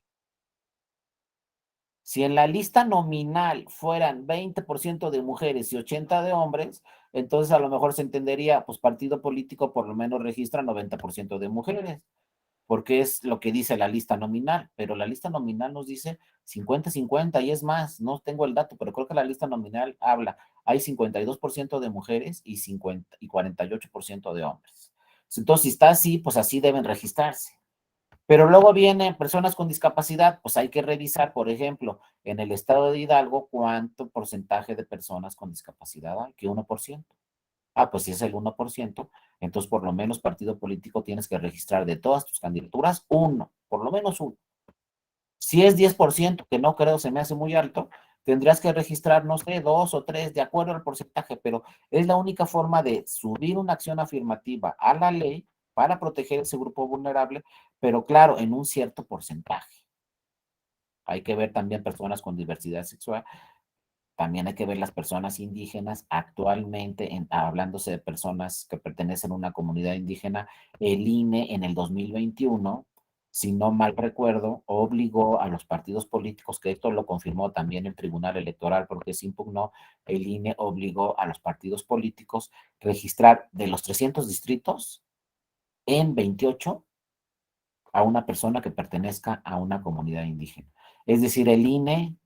Si en la lista nominal fueran 20% de mujeres y 80% de hombres, entonces a lo mejor se entendería, pues partido político por lo menos registra 90% de mujeres, porque es lo que dice la lista nominal, pero la lista nominal nos dice 50-50 y es más, no tengo el dato, pero creo que la lista nominal habla, hay 52% de mujeres y 48% de hombres. Entonces, si está así, pues así deben registrarse. Pero luego vienen personas con discapacidad, pues hay que revisar, por ejemplo, en el estado de Hidalgo, cuánto porcentaje de personas con discapacidad hay, que 1%. Ah, pues si es el 1%, entonces por lo menos partido político tienes que registrar de todas tus candidaturas uno, por lo menos uno. Si es 10%, que no creo, se me hace muy alto, tendrías que registrar, no sé, 2 o 3, de acuerdo al porcentaje, pero es la única forma de subir una acción afirmativa a la ley para proteger ese grupo vulnerable, pero claro, en un cierto porcentaje. Hay que ver también personas con diversidad sexual, también hay que ver las personas indígenas. Actualmente, hablándose de personas que pertenecen a una comunidad indígena, el INE en el 2021, si no mal recuerdo, obligó a los partidos políticos, que esto lo confirmó también el Tribunal Electoral porque se impugnó, el INE obligó a los partidos políticos registrar de los 300 distritos en 28 a una persona que pertenezca a una comunidad indígena. Es decir, el INE,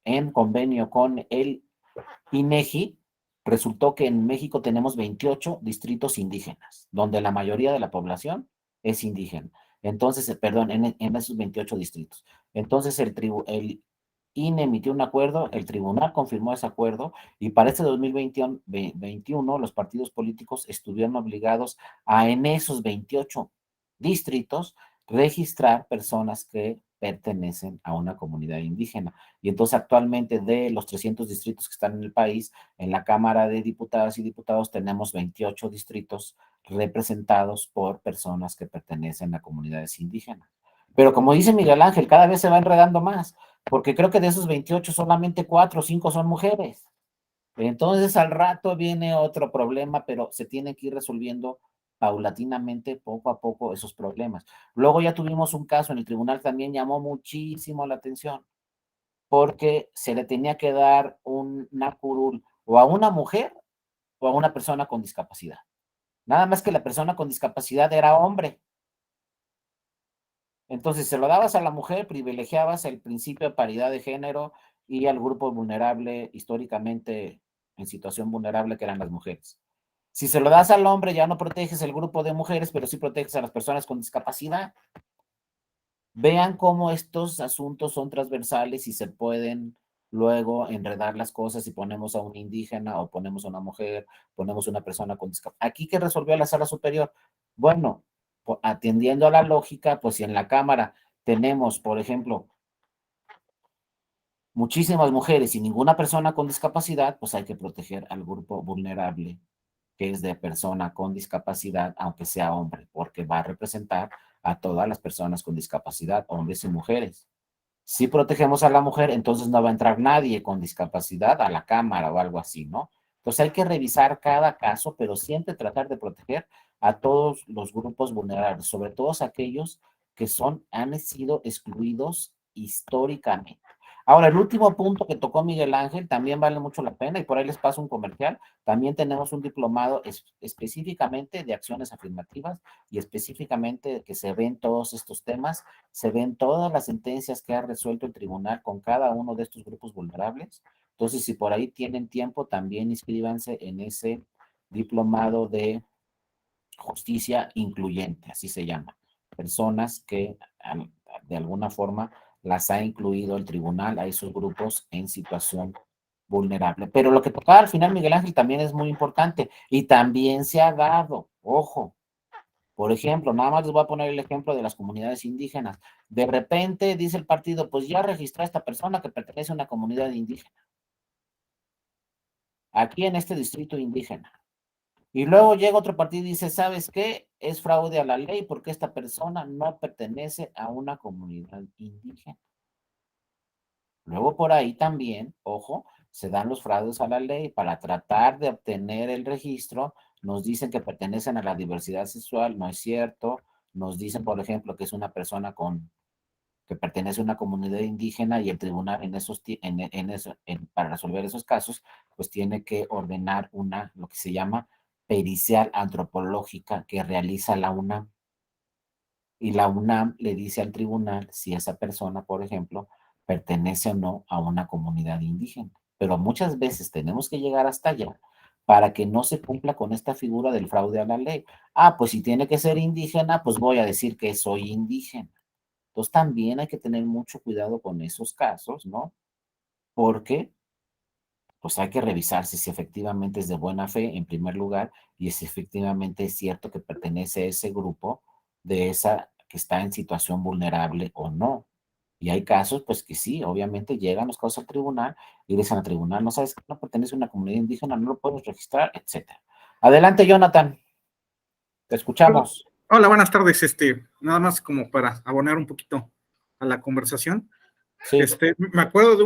en convenio con el INEGI, resultó que en México tenemos 28 distritos indígenas, donde la mayoría de la población es indígena. Entonces, perdón, en esos 28 distritos. Entonces, el INE emitió un acuerdo, el tribunal confirmó ese acuerdo y para este 2021 los partidos políticos estuvieron obligados a en esos 28 distritos registrar personas que pertenecen a una comunidad indígena. Y entonces actualmente de los 300 distritos que están en el país, en la Cámara de Diputadas y Diputados tenemos 28 distritos representados por personas que pertenecen a comunidades indígenas. Pero como dice Miguel Ángel, cada vez se va enredando más, porque creo que de esos 28 solamente 4 o 5 son mujeres. Entonces al rato viene otro problema, pero se tiene que ir resolviendo paulatinamente, poco a poco, esos problemas. Luego ya tuvimos un caso en el tribunal, también llamó muchísimo la atención, porque se le tenía que dar una curul o a una mujer o a una persona con discapacidad. Nada más que la persona con discapacidad era hombre. Entonces, se lo dabas a la mujer, privilegiabas el principio de paridad de género y al grupo vulnerable, históricamente en situación vulnerable, que eran las mujeres. Si se lo das al hombre, ya no proteges el grupo de mujeres, pero sí proteges a las personas con discapacidad. Vean cómo estos asuntos son transversales y se pueden luego enredar las cosas y ponemos a un indígena o ponemos a una mujer, ponemos a una persona con discapacidad. ¿Aquí qué resolvió la sala superior? Bueno, atendiendo a la lógica, pues si en la Cámara tenemos, por ejemplo, muchísimas mujeres y ninguna persona con discapacidad, pues hay que proteger al grupo vulnerable, que es de persona con discapacidad, aunque sea hombre, porque va a representar a todas las personas con discapacidad, hombres y mujeres. Si protegemos a la mujer, entonces no va a entrar nadie con discapacidad a la Cámara o algo así, ¿no? Entonces hay que revisar cada caso, pero siempre tratar de proteger a todos los grupos vulnerables, sobre todo aquellos que han sido excluidos históricamente. Ahora, el último punto que tocó Miguel Ángel también vale mucho la pena y por ahí les paso un comercial. También tenemos un diplomado específicamente de acciones afirmativas y específicamente que se ven todos estos temas, se ven todas las sentencias que ha resuelto el tribunal con cada uno de estos grupos vulnerables. Entonces, si por ahí tienen tiempo, también inscríbanse en ese diplomado de justicia incluyente, así se llama. Personas que de alguna forma las ha incluido el tribunal a esos grupos en situación vulnerable. Pero lo que tocaba al final, Miguel Ángel, también es muy importante y también se ha dado, ojo, por ejemplo, nada más les voy a poner el ejemplo de las comunidades indígenas. De repente dice el partido, pues ya registró a esta persona que pertenece a una comunidad indígena, aquí en este distrito indígena. Y luego llega otro partido y dice, ¿sabes qué? Es fraude a la ley porque esta persona no pertenece a una comunidad indígena. Luego por ahí también, ojo, se dan los fraudes a la ley para tratar de obtener el registro. Nos dicen que pertenecen a la diversidad sexual, no es cierto. Nos dicen, por ejemplo, que es una persona que pertenece a una comunidad indígena y el tribunal para resolver esos casos, pues tiene que ordenar lo que se llama pericial antropológica que realiza la UNAM. Y la UNAM le dice al tribunal si esa persona, por ejemplo, pertenece o no a una comunidad indígena. Pero muchas veces tenemos que llegar hasta allá para que no se cumpla con esta figura del fraude a la ley. Ah, pues si tiene que ser indígena, pues voy a decir que soy indígena. Entonces también hay que tener mucho cuidado con esos casos, ¿no? Porque pues hay que revisar si efectivamente es de buena fe en primer lugar y si efectivamente es cierto que pertenece a ese grupo de esa que está en situación vulnerable o no. Y hay casos, pues que sí, obviamente llegan los casos al tribunal y dicen al tribunal, no sabes que no pertenece a una comunidad indígena, no lo puedes registrar, etcétera. Adelante, Jonathan, te Hola, escuchamos. hola, buenas tardes. Nada más como para abonar un poquito a la conversación. Sí, Me acuerdo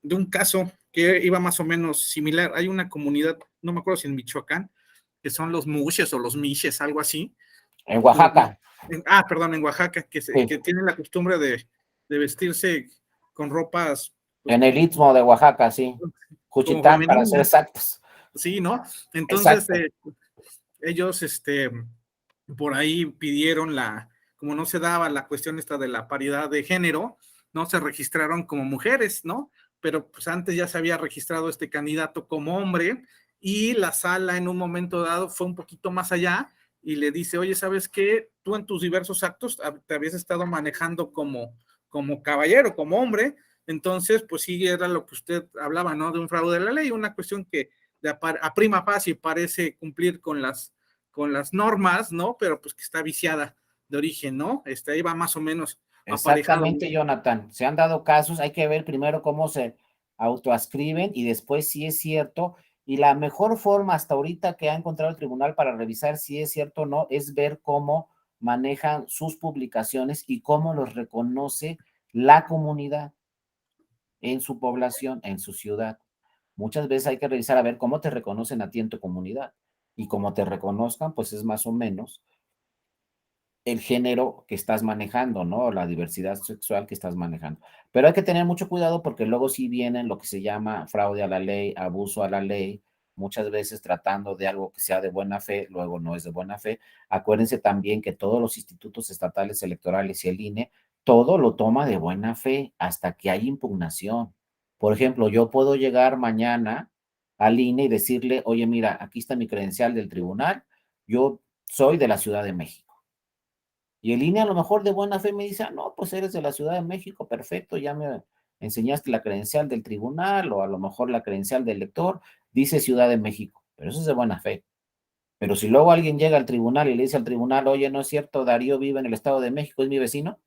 de un caso que iba más o menos similar. Hay una comunidad, no me acuerdo si en Michoacán, que son los Muxes o los Miches, algo así. en Oaxaca. Perdón, en Oaxaca, que Sí, tienen la costumbre de vestirse con ropas, pues, en el Istmo de Oaxaca, sí. como Juchitán, para ser femeninas, exactos. sí, ¿no? Entonces, Exacto. ellos, por ahí pidieron como no se daba la cuestión esta de la paridad de género, no se registraron como mujeres, ¿no? Pero pues antes ya se había registrado este candidato como hombre y la sala en un momento dado fue un poquito más allá y le dice, oye, ¿sabes qué? Tú en tus diversos actos te habías estado manejando como caballero, como hombre, entonces pues sí era lo que usted hablaba, ¿no? De un fraude de la ley, una cuestión que a prima facie parece cumplir con las normas, ¿no? Pero pues que está viciada de origen, ¿no? Ahí va más o menos aparejado. Exactamente, Jonathan. Se han dado casos, hay que ver primero cómo se autoascriben y después si es cierto. Y la mejor forma hasta ahorita que ha encontrado el tribunal para revisar si es cierto o no es ver cómo manejan sus publicaciones y cómo los reconoce la comunidad en su población, en su ciudad. Muchas veces hay que revisar a ver cómo te reconocen a ti en tu comunidad. Y como te reconozcan, pues es más o menos el género que estás manejando, ¿no? La diversidad sexual que estás manejando. Pero hay que tener mucho cuidado porque luego sí vienen lo que se llama fraude a la ley, abuso a la ley, muchas veces tratando de algo que sea de buena fe, luego no es de buena fe. Acuérdense también que todos los institutos estatales electorales y el INE, todo lo toma de buena fe hasta que hay impugnación. Por ejemplo, yo puedo llegar mañana al INE y decirle, oye, mira, aquí está mi credencial del tribunal, yo soy de la Ciudad de México. Y el INE a lo mejor de buena fe me dice, no, pues eres de la Ciudad de México, perfecto, ya me enseñaste la credencial del tribunal o a lo mejor la credencial del lector, dice Ciudad de México, pero eso es de buena fe. Pero si luego alguien llega al tribunal y le dice al tribunal, oye, no es cierto, Darío vive en el Estado de México, es mi vecino,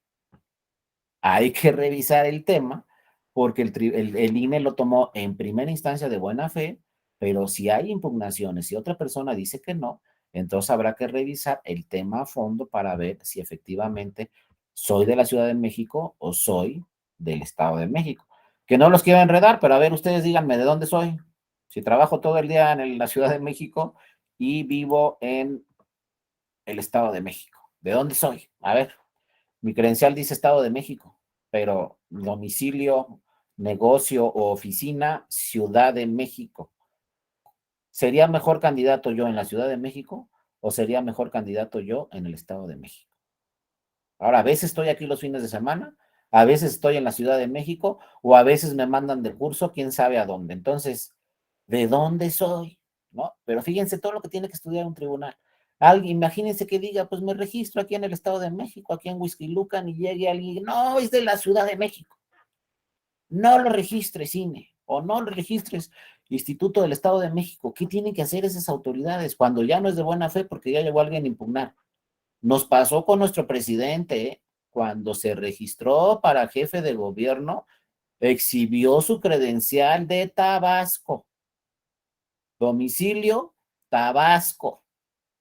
hay que revisar el tema porque el INE lo tomó en primera instancia de buena fe, pero si hay impugnaciones y otra persona dice que no, entonces habrá que revisar el tema a fondo para ver si efectivamente soy de la Ciudad de México o soy del Estado de México. Que no los quiero enredar, pero a ver, ustedes díganme de dónde soy. Si trabajo todo el día en la Ciudad de México y vivo en el Estado de México, ¿de dónde soy? A ver, mi credencial dice Estado de México, pero domicilio, negocio o oficina, Ciudad de México. ¿Sería mejor candidato yo en la Ciudad de México o sería mejor candidato yo en el Estado de México? Ahora, a veces estoy aquí los fines de semana, a veces estoy en la Ciudad de México o a veces me mandan de curso, quién sabe a dónde. Entonces, ¿de dónde soy? ¿No? Pero fíjense todo lo que tiene que estudiar un tribunal. Alguien, imagínense que diga, pues me registro aquí en el Estado de México, aquí en Huixquilucan, y llegue alguien, no, es de la Ciudad de México. No lo registres, INE, o no lo registres, Instituto del Estado de México. ¿Qué tienen que hacer esas autoridades cuando ya no es de buena fe porque ya llegó alguien a impugnar? Nos pasó con nuestro presidente, ¿eh? Cuando se registró para jefe de gobierno, exhibió su credencial de Tabasco. Domicilio, Tabasco.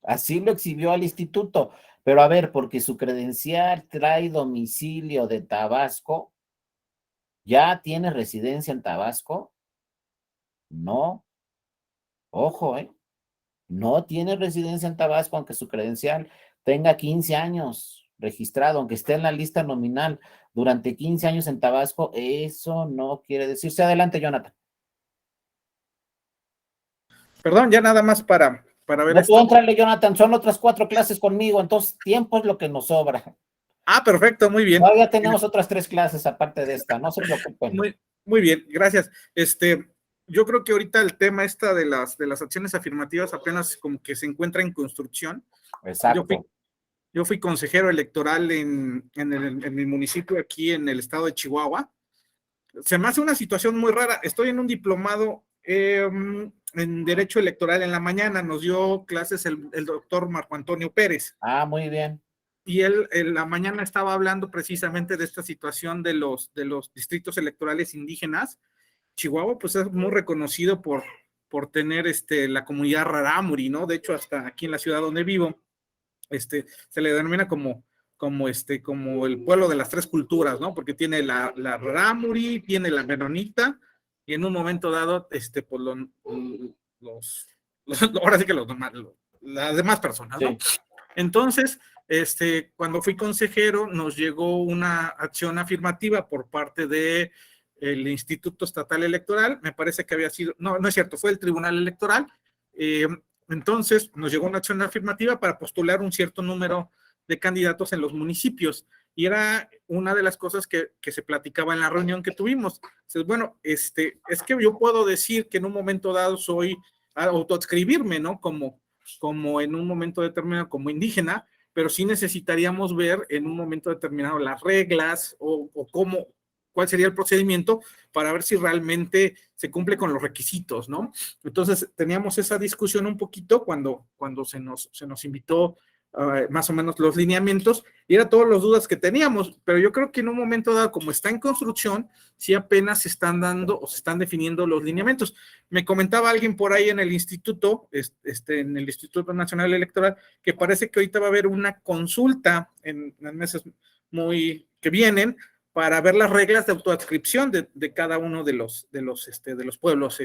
Así lo exhibió al instituto. Pero a ver, porque su credencial trae domicilio de Tabasco, ¿ya tiene residencia en Tabasco? No, ojo, no tiene residencia en Tabasco, aunque su credencial tenga 15 años registrado, aunque esté en la lista nominal durante 15 años en Tabasco, eso no quiere decirse. Adelante, Jonathan. Perdón, ya nada más para ver No esto. puedo entrarle, Jonathan, son otras 4 clases conmigo, entonces tiempo es lo que nos sobra. Perfecto, muy bien. Todavía tenemos otras 3 clases aparte de esta, no se preocupen. Muy bien, gracias. Yo creo que ahorita el tema de las acciones afirmativas apenas como que se encuentra en construcción. Exacto. Yo fui consejero electoral en mi municipio aquí en el estado de Chihuahua. Se me hace una situación muy rara. Estoy en un diplomado en Derecho Electoral en la mañana. Nos dio clases el doctor Marco Antonio Pérez. Muy bien. Y él en la mañana estaba hablando precisamente de esta situación de los distritos electorales indígenas. Chihuahua pues es muy reconocido por tener la comunidad rarámuri, ¿no? De hecho, hasta aquí en la ciudad donde vivo, se le denomina como el pueblo de las 3 culturas, ¿no? Porque tiene la rarámuri, tiene la menonita, y en un momento dado, pues ahora sí que las demás personas, ¿no? Sí. Entonces, cuando fui consejero, nos llegó una acción afirmativa por parte de el Instituto Estatal Electoral, me parece que había sido, no es cierto, fue el Tribunal Electoral. Entonces nos llegó una acción afirmativa para postular un cierto número de candidatos en los municipios, y era una de las cosas que se platicaba en la reunión que tuvimos. Entonces, bueno, es que yo puedo decir que en un momento dado soy, autoadscribirme, ¿no? Como en un momento determinado como indígena, pero sí necesitaríamos ver en un momento determinado las reglas o cuál sería el procedimiento para ver si realmente se cumple con los requisitos, ¿no? Entonces, teníamos esa discusión un poquito cuando se nos invitó más o menos los lineamientos, y era todas las dudas que teníamos, pero yo creo que en un momento dado, como está en construcción, sí apenas se están dando o se están definiendo los lineamientos. Me comentaba alguien por ahí en el instituto, en el Instituto Nacional Electoral, que parece que ahorita va a haber una consulta en meses que vienen, para ver las reglas de autoadscripción de cada uno de los pueblos,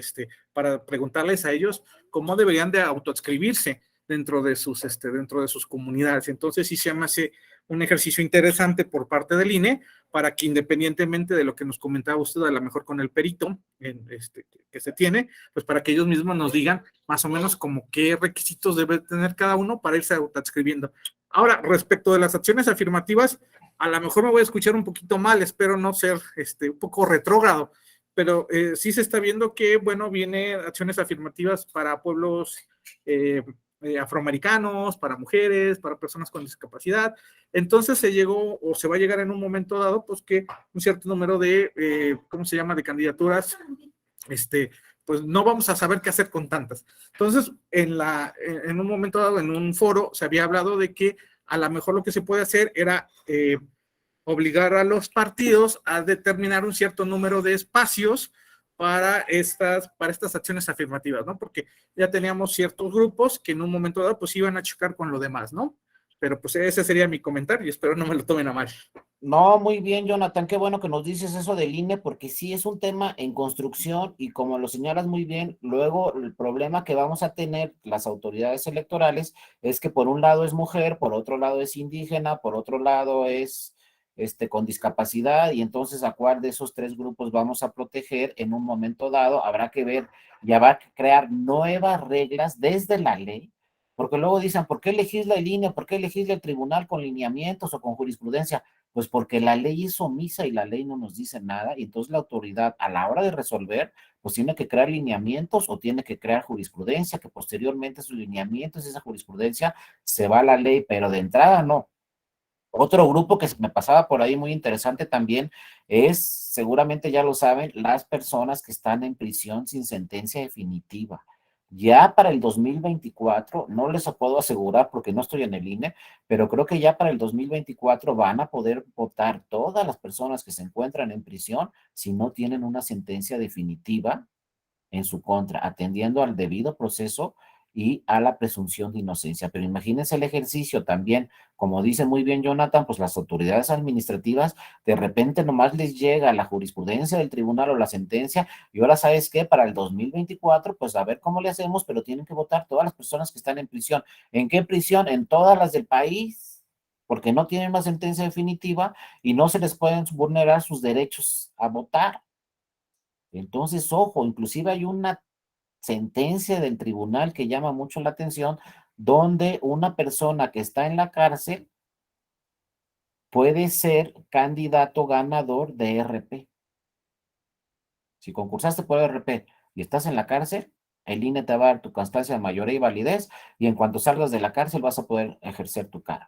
para preguntarles a ellos cómo deberían de autoadscribirse dentro de sus comunidades. Entonces sí se me hace un ejercicio interesante por parte del INE para que independientemente de lo que nos comentaba usted, a lo mejor con el perito que se tiene, pues para que ellos mismos nos digan más o menos como qué requisitos debe tener cada uno para irse autoadscribiendo. Ahora, respecto de las acciones afirmativas, a lo mejor me voy a escuchar un poquito mal, espero no ser un poco retrógrado, pero sí se está viendo que, bueno, viene acciones afirmativas para pueblos afroamericanos, para mujeres, para personas con discapacidad. Entonces se llegó o se va a llegar en un momento dado, pues que un cierto número de, ¿cómo se llama?, de candidaturas, pues no vamos a saber qué hacer con tantas. Entonces, en un momento dado, en un foro, se había hablado de que a lo mejor lo que se puede hacer era obligar a los partidos a determinar un cierto número de espacios para estas acciones afirmativas, ¿no? Porque ya teníamos ciertos grupos que en un momento dado pues iban a chocar con lo demás, ¿no? Pero pues ese sería mi comentario y espero no me lo tomen a mal. No, muy bien, Jonathan, qué bueno que nos dices eso del INE, porque sí es un tema en construcción y como lo señalas muy bien, luego el problema que vamos a tener las autoridades electorales es que por un lado es mujer, por otro lado es indígena, por otro lado es con discapacidad y entonces a cuál de esos tres grupos vamos a proteger en un momento dado, habrá que ver y habrá que crear nuevas reglas desde la ley, porque luego dicen, ¿por qué legisla el INE? ¿Por qué legisla el tribunal con lineamientos o con jurisprudencia? Pues porque la ley es omisa y la ley no nos dice nada, y entonces la autoridad a la hora de resolver, pues tiene que crear lineamientos o tiene que crear jurisprudencia, que posteriormente esos lineamientos y esa jurisprudencia se va a la ley, pero de entrada no. Otro grupo que me pasaba por ahí muy interesante también es, seguramente ya lo saben, las personas que están en prisión sin sentencia definitiva. Ya para el 2024, no les puedo asegurar porque no estoy en el INE, pero creo que ya para el 2024 van a poder votar todas las personas que se encuentran en prisión si no tienen una sentencia definitiva en su contra, atendiendo al debido proceso y a la presunción de inocencia. Pero imagínense el ejercicio también, como dice muy bien Jonathan, pues las autoridades administrativas de repente nomás les llega la jurisprudencia del tribunal o la sentencia y ahora sabes qué, para el 2024, pues a ver cómo le hacemos, pero tienen que votar todas las personas que están en prisión. ¿En qué prisión? En todas las del país, porque no tienen una sentencia definitiva y no se les pueden vulnerar sus derechos a votar. Entonces, ojo, inclusive hay una sentencia del tribunal que llama mucho la atención, donde una persona que está en la cárcel puede ser candidato ganador de RP. Si concursaste por RP y estás en la cárcel, el INE te va a dar tu constancia de mayoría y validez y en cuanto salgas de la cárcel vas a poder ejercer tu cargo.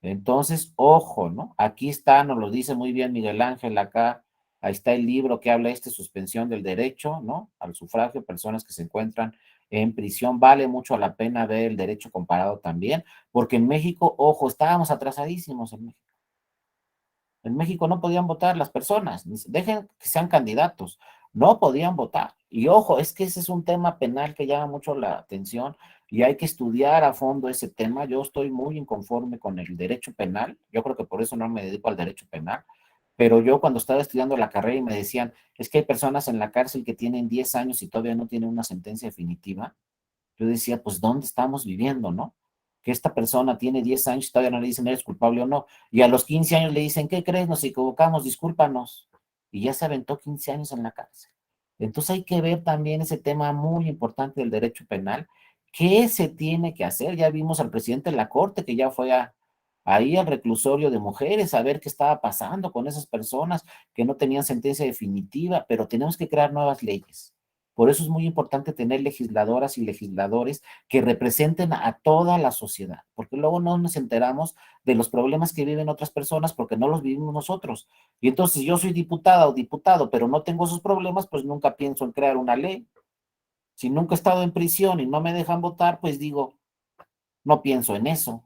Entonces, ojo, ¿no? Aquí está, nos lo dice muy bien Miguel Ángel acá, ahí está el libro que habla suspensión del derecho, ¿no? Al sufragio, personas que se encuentran en prisión, vale mucho la pena ver el derecho comparado también, porque en México, ojo, estábamos atrasadísimos en México. En México no podían votar las personas, dejen que sean candidatos, no podían votar. Y ojo, es que ese es un tema penal que llama mucho la atención y hay que estudiar a fondo ese tema. Yo estoy muy inconforme con el derecho penal, yo creo que por eso no me dedico al derecho penal, pero yo cuando estaba estudiando la carrera y me decían, es que hay personas en la cárcel que tienen 10 años y todavía no tienen una sentencia definitiva, yo decía, pues, ¿dónde estamos viviendo, no? Que esta persona tiene 10 años y todavía no le dicen, ¿eres culpable o no? Y a los 15 años le dicen, ¿qué crees? Nos equivocamos, discúlpanos. Y ya se aventó 15 años en la cárcel. Entonces hay que ver también ese tema muy importante del derecho penal. ¿Qué se tiene que hacer? Ya vimos al presidente de la Corte que ya fue ahí al reclusorio de mujeres a ver qué estaba pasando con esas personas que no tenían sentencia definitiva, pero tenemos que crear nuevas leyes. Por eso es muy importante tener legisladoras y legisladores que representen a toda la sociedad, porque luego no nos enteramos de los problemas que viven otras personas porque no los vivimos nosotros. Y entonces yo soy diputada o diputado, pero no tengo esos problemas, pues nunca pienso en crear una ley. Si nunca he estado en prisión y no me dejan votar, pues digo, no pienso en eso.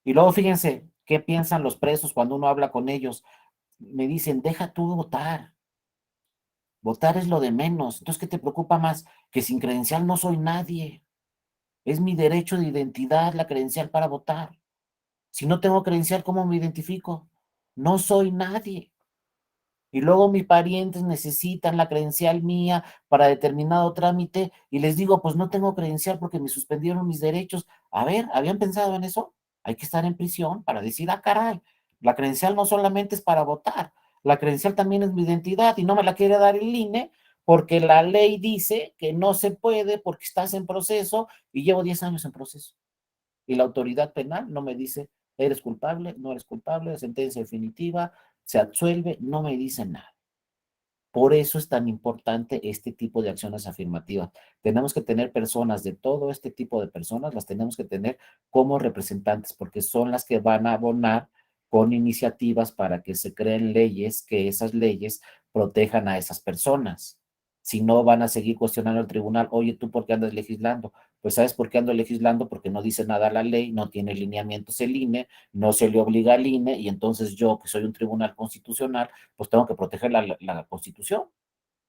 Y luego fíjense, ¿qué piensan los presos cuando uno habla con ellos? Me dicen, deja tú de votar. Votar es lo de menos. Entonces, ¿qué te preocupa más? Que sin credencial no soy nadie. Es mi derecho de identidad la credencial para votar. Si no tengo credencial, ¿cómo me identifico? No soy nadie. Y luego mis parientes necesitan la credencial mía para determinado trámite y les digo, pues no tengo credencial porque me suspendieron mis derechos. A ver, ¿habían pensado en eso? hay que estar en prisión para decir, ah, caray, la credencial no solamente es para votar, la credencial también es mi identidad y no me la quiere dar el INE porque la ley dice que no se puede porque estás en proceso y llevo 10 años en proceso. Y la autoridad penal no me dice, eres culpable, no eres culpable, sentencia definitiva, se absuelve, no me dice nada. Por eso es tan importante este tipo de acciones afirmativas. Tenemos que tener personas de todo este tipo de personas, las tenemos que tener como representantes, porque son las que van a abonar con iniciativas para que se creen leyes, que esas leyes protejan a esas personas. Si no, van a seguir cuestionando al tribunal, oye, ¿tú por qué andas legislando? Pues ¿sabes por qué ando legislando? Porque no dice nada la ley, no tiene lineamientos el INE, no se le obliga al INE, y entonces yo, que soy un tribunal constitucional, pues tengo que proteger la Constitución.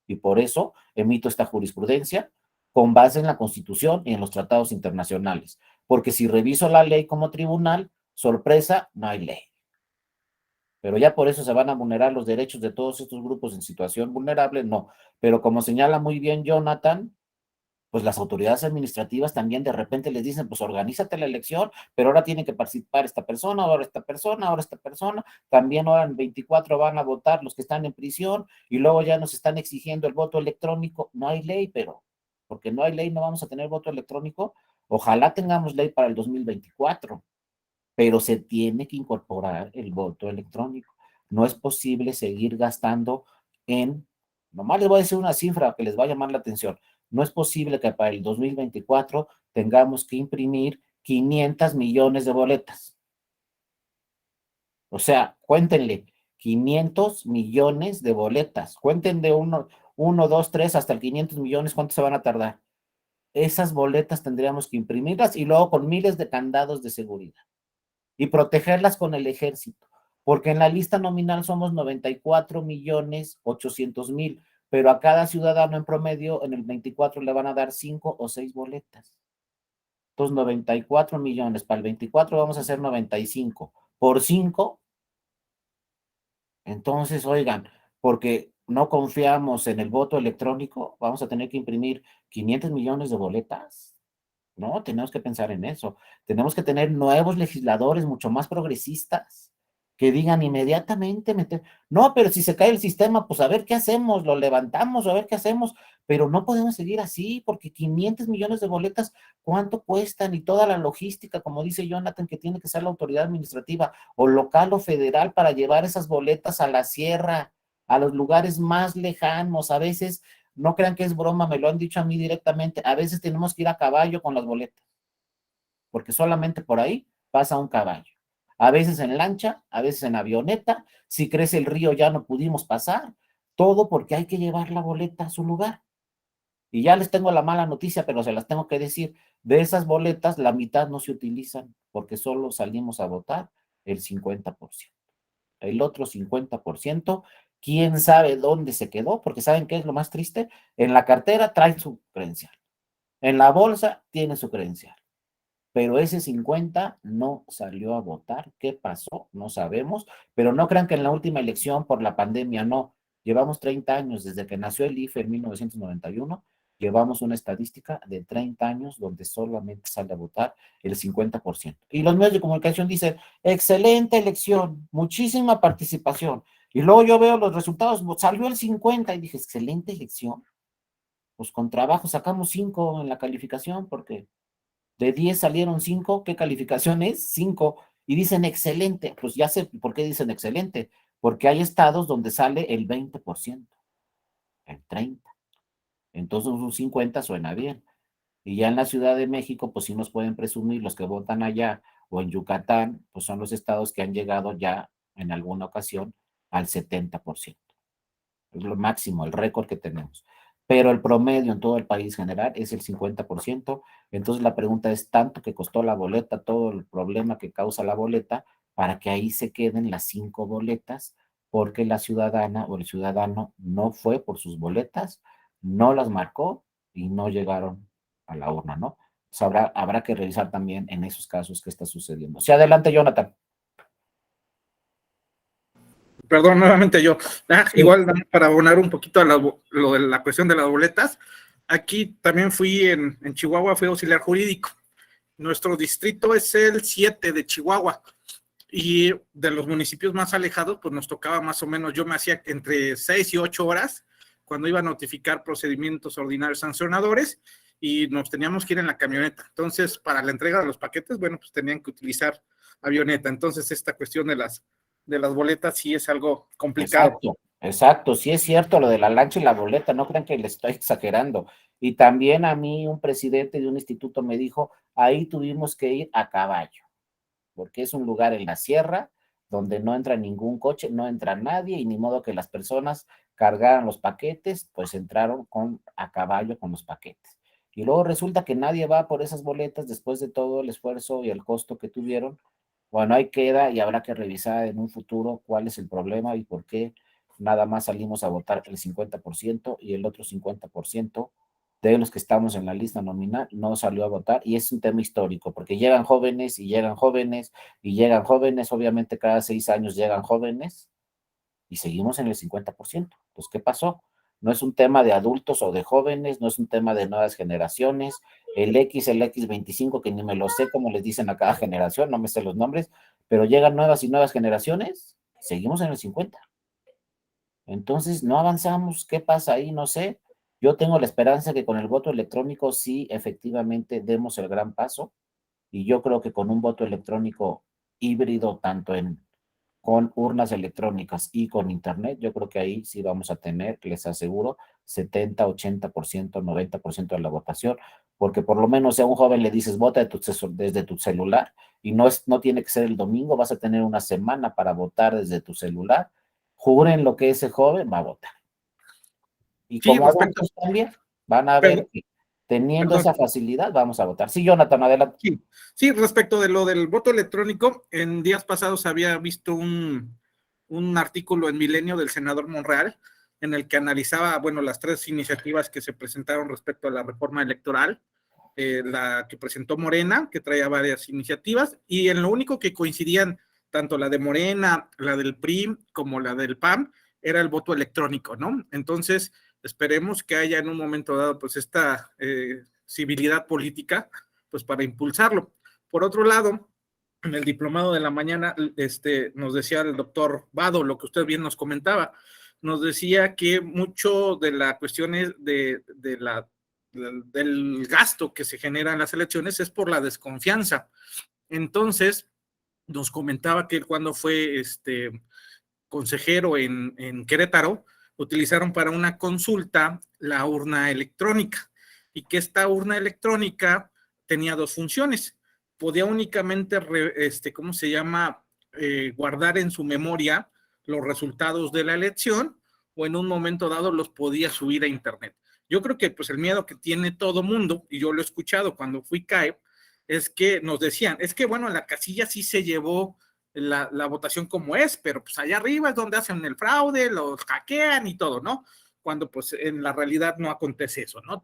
Y por eso emito esta jurisprudencia con base en la Constitución y en los tratados internacionales. Porque si reviso la ley como tribunal, sorpresa, no hay ley. Pero ya por eso se van a vulnerar los derechos de todos estos grupos en situación vulnerable, no. Pero como señala muy bien Jonathan, pues las autoridades administrativas también de repente les dicen, pues organízate la elección, pero ahora tiene que participar esta persona, ahora esta persona, ahora esta persona, también ahora en 24 van a votar los que están en prisión, y luego ya nos están exigiendo el voto electrónico. No hay ley, pero porque no hay ley no vamos a tener voto electrónico. Ojalá tengamos ley para el 2024, pero se tiene que incorporar el voto electrónico. No es posible seguir gastando nomás les voy a decir una cifra que les va a llamar la atención. No es posible que para el 2024 tengamos que imprimir 500 millones de boletas. O sea, cuéntenle, 500 millones de boletas. Cuenten de 1, 2, 3 hasta el 500 millones, ¿cuánto se van a tardar? Esas boletas tendríamos que imprimirlas y luego con miles de candados de seguridad y protegerlas con el ejército, porque en la lista nominal somos 94.800.000, pero a cada ciudadano en promedio en el 24 le van a dar 5 o 6 boletas. Entonces 94 millones, para el 24 vamos a hacer 95, por 5, entonces oigan, porque no confiamos en el voto electrónico, vamos a tener que imprimir 500 millones de boletas. No, tenemos que pensar en eso. Tenemos que tener nuevos legisladores mucho más progresistas que digan inmediatamente, no, pero si se cae el sistema, pues a ver qué hacemos, lo levantamos, a ver qué hacemos, pero no podemos seguir así, porque 500 millones de boletas, ¿cuánto cuestan? Y toda la logística, como dice Jonathan, que tiene que ser la autoridad administrativa o local o federal para llevar esas boletas a la sierra, a los lugares más lejanos. A veces, no crean que es broma, me lo han dicho a mí directamente, a veces tenemos que ir a caballo con las boletas, porque solamente por ahí pasa un caballo. A veces en lancha, a veces en avioneta, si crece el río ya no pudimos pasar, todo porque hay que llevar la boleta a su lugar. Y ya les tengo la mala noticia, pero se las tengo que decir, de esas boletas la mitad no se utilizan porque solo salimos a votar el 50%. El otro 50%, quién sabe dónde se quedó, porque ¿saben qué es lo más triste? En la cartera trae su credencial, en la bolsa tiene su credencial, pero ese 50 no salió a votar. ¿Qué pasó? No sabemos, pero no crean que en la última elección por la pandemia, no. Llevamos 30 años, desde que nació el IFE en 1991, llevamos una estadística de 30 años donde solamente sale a votar el 50%. Y los medios de comunicación dicen, excelente elección, muchísima participación. Y luego yo veo los resultados, salió el 50 y dije, excelente elección. Pues con trabajo sacamos 5 en la calificación porque de 10 salieron 5, ¿qué calificación es? 5. Y dicen excelente, pues ya sé por qué dicen excelente, porque hay estados donde sale el 20%, el 30%. Entonces un 50 suena bien. Y ya en la Ciudad de México, pues sí nos pueden presumir los que votan allá, o en Yucatán, pues son los estados que han llegado ya en alguna ocasión al 70%. Es lo máximo, el récord que tenemos. Pero el promedio en todo el país general es el 50%. Entonces la pregunta es, ¿tanto que costó la boleta, todo el problema que causa la boleta, para que ahí se queden las 5 boletas? Porque la ciudadana o el ciudadano no fue por sus boletas, no las marcó y no llegaron a la urna, ¿no? Entonces habrá que revisar también en esos casos qué está sucediendo. Sí, adelante, Jonathan. Perdón, nuevamente yo. Igual para abonar un poquito a lo de la cuestión de las boletas, aquí también fui en Chihuahua, fui auxiliar jurídico. nuestro distrito es el 7 de Chihuahua y de los municipios más alejados, pues nos tocaba más o menos, yo me hacía entre 6 y 8 horas cuando iba a notificar procedimientos ordinarios sancionadores y nos teníamos que ir en la camioneta. Entonces, para la entrega de los paquetes, bueno, pues tenían que utilizar avioneta. Entonces, esta cuestión de las boletas sí es algo complicado. Exacto, exacto, sí es cierto lo de la lancha y la boleta, no crean que le estoy exagerando. Y también a mí un presidente de un instituto me dijo, ahí tuvimos que ir a caballo, porque es un lugar en la sierra donde no entra ningún coche, no entra nadie y ni modo que las personas cargaran los paquetes, pues entraron a caballo con los paquetes. Y luego resulta que nadie va por esas boletas después de todo el esfuerzo y el costo que tuvieron. Bueno, ahí queda y habrá que revisar en un futuro cuál es el problema y por qué nada más salimos a votar el 50% y el otro 50% de los que estamos en la lista nominal no salió a votar, y es un tema histórico, porque llegan jóvenes y llegan jóvenes y llegan jóvenes, obviamente cada 6 años llegan jóvenes y seguimos en el 50%. Entonces, ¿qué pasó? No es un tema de adultos o de jóvenes, no es un tema de nuevas generaciones, el X25, que ni me lo sé cómo les dicen a cada generación, no me sé los nombres, pero llegan nuevas y nuevas generaciones, seguimos en el 50. Entonces, no avanzamos, ¿qué pasa ahí? No sé. Yo tengo la esperanza que con el voto electrónico sí efectivamente demos el gran paso, y yo creo que con un voto electrónico híbrido, tanto con urnas electrónicas y con internet, yo creo que ahí sí vamos a tener, les aseguro, 70, 80%, 90% de la votación, porque por lo menos si a un joven le dices vota desde tu celular, y no tiene que ser el domingo, vas a tener una semana para votar desde tu celular, juren lo que ese joven va a votar. Y Sí, como adultos también van a ver que teniendo esa facilidad vamos a votar. Sí, Jonathan, adelante. Sí, respecto de lo del voto electrónico, en días pasados había visto un artículo en Milenio del senador Monreal en el que analizaba, bueno, las 3 iniciativas que se presentaron respecto a la reforma electoral, la que presentó Morena, que traía varias iniciativas, y en lo único que coincidían, tanto la de Morena, la del PRI, como la del PAN, era el voto electrónico, ¿no? Entonces, esperemos que haya en un momento dado, pues, esta civilidad política, pues, para impulsarlo. Por otro lado, en el diplomado de la mañana, nos decía el doctor Vado, lo que usted bien nos comentaba, nos decía que mucho de la cuestión es del gasto que se genera en las elecciones es por la desconfianza. Entonces, nos comentaba que cuando fue consejero en Querétaro, utilizaron para una consulta la urna electrónica, y que esta urna electrónica tenía 2 funciones. Podía únicamente, ¿cómo se llama? Guardar en su memoria los resultados de la elección, o en un momento dado los podía subir a internet. Yo creo que pues el miedo que tiene todo mundo, y yo lo he escuchado cuando fui CAE, es que nos decían, es que bueno, la casilla sí se llevó la votación como es, pero pues allá arriba es donde hacen el fraude, los hackean y todo, ¿no? Cuando pues en la realidad no acontece eso, ¿no?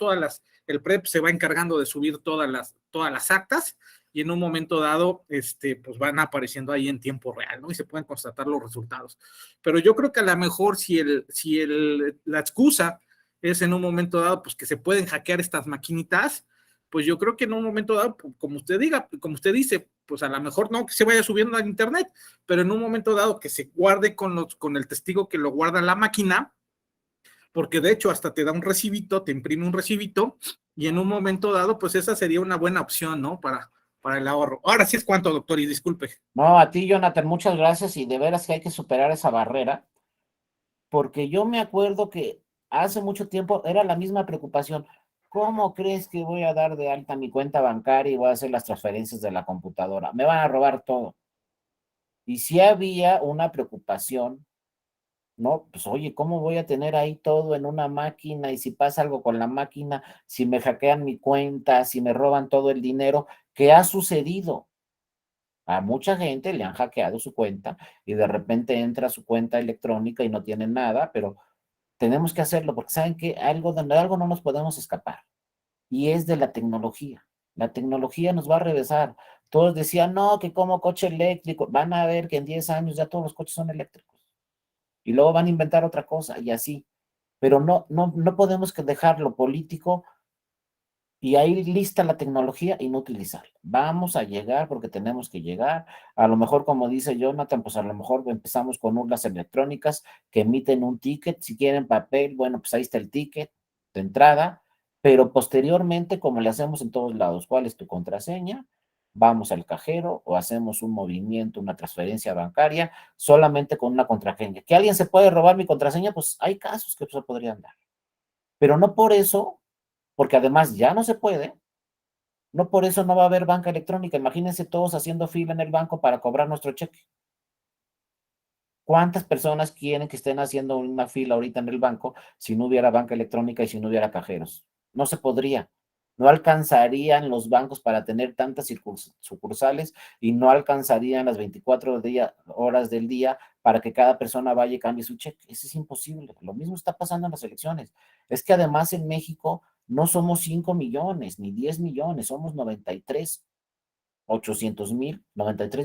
El PREP se va encargando de subir todas las actas, y en un momento dado, pues van apareciendo ahí en tiempo real, ¿no? Y se pueden constatar los resultados. Pero yo creo que a lo mejor si la excusa es en un momento dado, pues que se pueden hackear estas maquinitas, pues yo creo que en un momento dado, como usted dice, pues a lo mejor no que se vaya subiendo a internet, pero en un momento dado que se guarde con el testigo que lo guarda la máquina, porque de hecho hasta te da un recibito, te imprime un recibito, y en un momento dado, pues esa sería una buena opción, ¿no? Para el ahorro. Ahora sí es cuanto, doctor, y disculpe. No, a ti, Jonathan, muchas gracias, y de veras que hay que superar esa barrera, porque yo me acuerdo que hace mucho tiempo era la misma preocupación. ¿Cómo crees que voy a dar de alta mi cuenta bancaria y voy a hacer las transferencias de la computadora? Me van a robar todo. Y sí había una preocupación, ¿no? Pues oye, ¿cómo voy a tener ahí todo en una máquina? Y si pasa algo con la máquina, si me hackean mi cuenta, si me roban todo el dinero, ¿qué ha sucedido? A mucha gente le han hackeado su cuenta y de repente entra a su cuenta electrónica y no tiene nada, pero tenemos que hacerlo porque saben que de algo no nos podemos escapar, y es de la tecnología. La tecnología nos va a regresar. Todos decían, no, que como coche eléctrico, van a ver que en 10 años ya todos los coches son eléctricos. Y luego van a inventar otra cosa y así. Pero no podemos dejar lo político y ahí lista la tecnología y no utilizarla. Vamos a llegar porque tenemos que llegar. A lo mejor, como dice Jonathan, pues a lo mejor empezamos con urnas electrónicas que emiten un ticket. Si quieren papel, bueno, pues ahí está el ticket de entrada, pero posteriormente, como le hacemos en todos lados, ¿cuál es tu contraseña? Vamos al cajero o hacemos un movimiento, una transferencia bancaria, solamente con una contraseña. ¿Que alguien se puede robar mi contraseña? Pues hay casos que se podrían dar. Pero no por eso, porque además ya no se puede, no por eso no va a haber banca electrónica. Imagínense todos haciendo fila en el banco para cobrar nuestro cheque. ¿Cuántas personas quieren que estén haciendo una fila ahorita en el banco si no hubiera banca electrónica y si no hubiera cajeros? No se podría. No alcanzarían los bancos para tener tantas sucursales y no alcanzarían las 24 horas del día para que cada persona vaya y cambie su cheque. Eso es imposible. Lo mismo está pasando en las elecciones. Es que además en México no somos 5 millones ni 10 millones, somos 93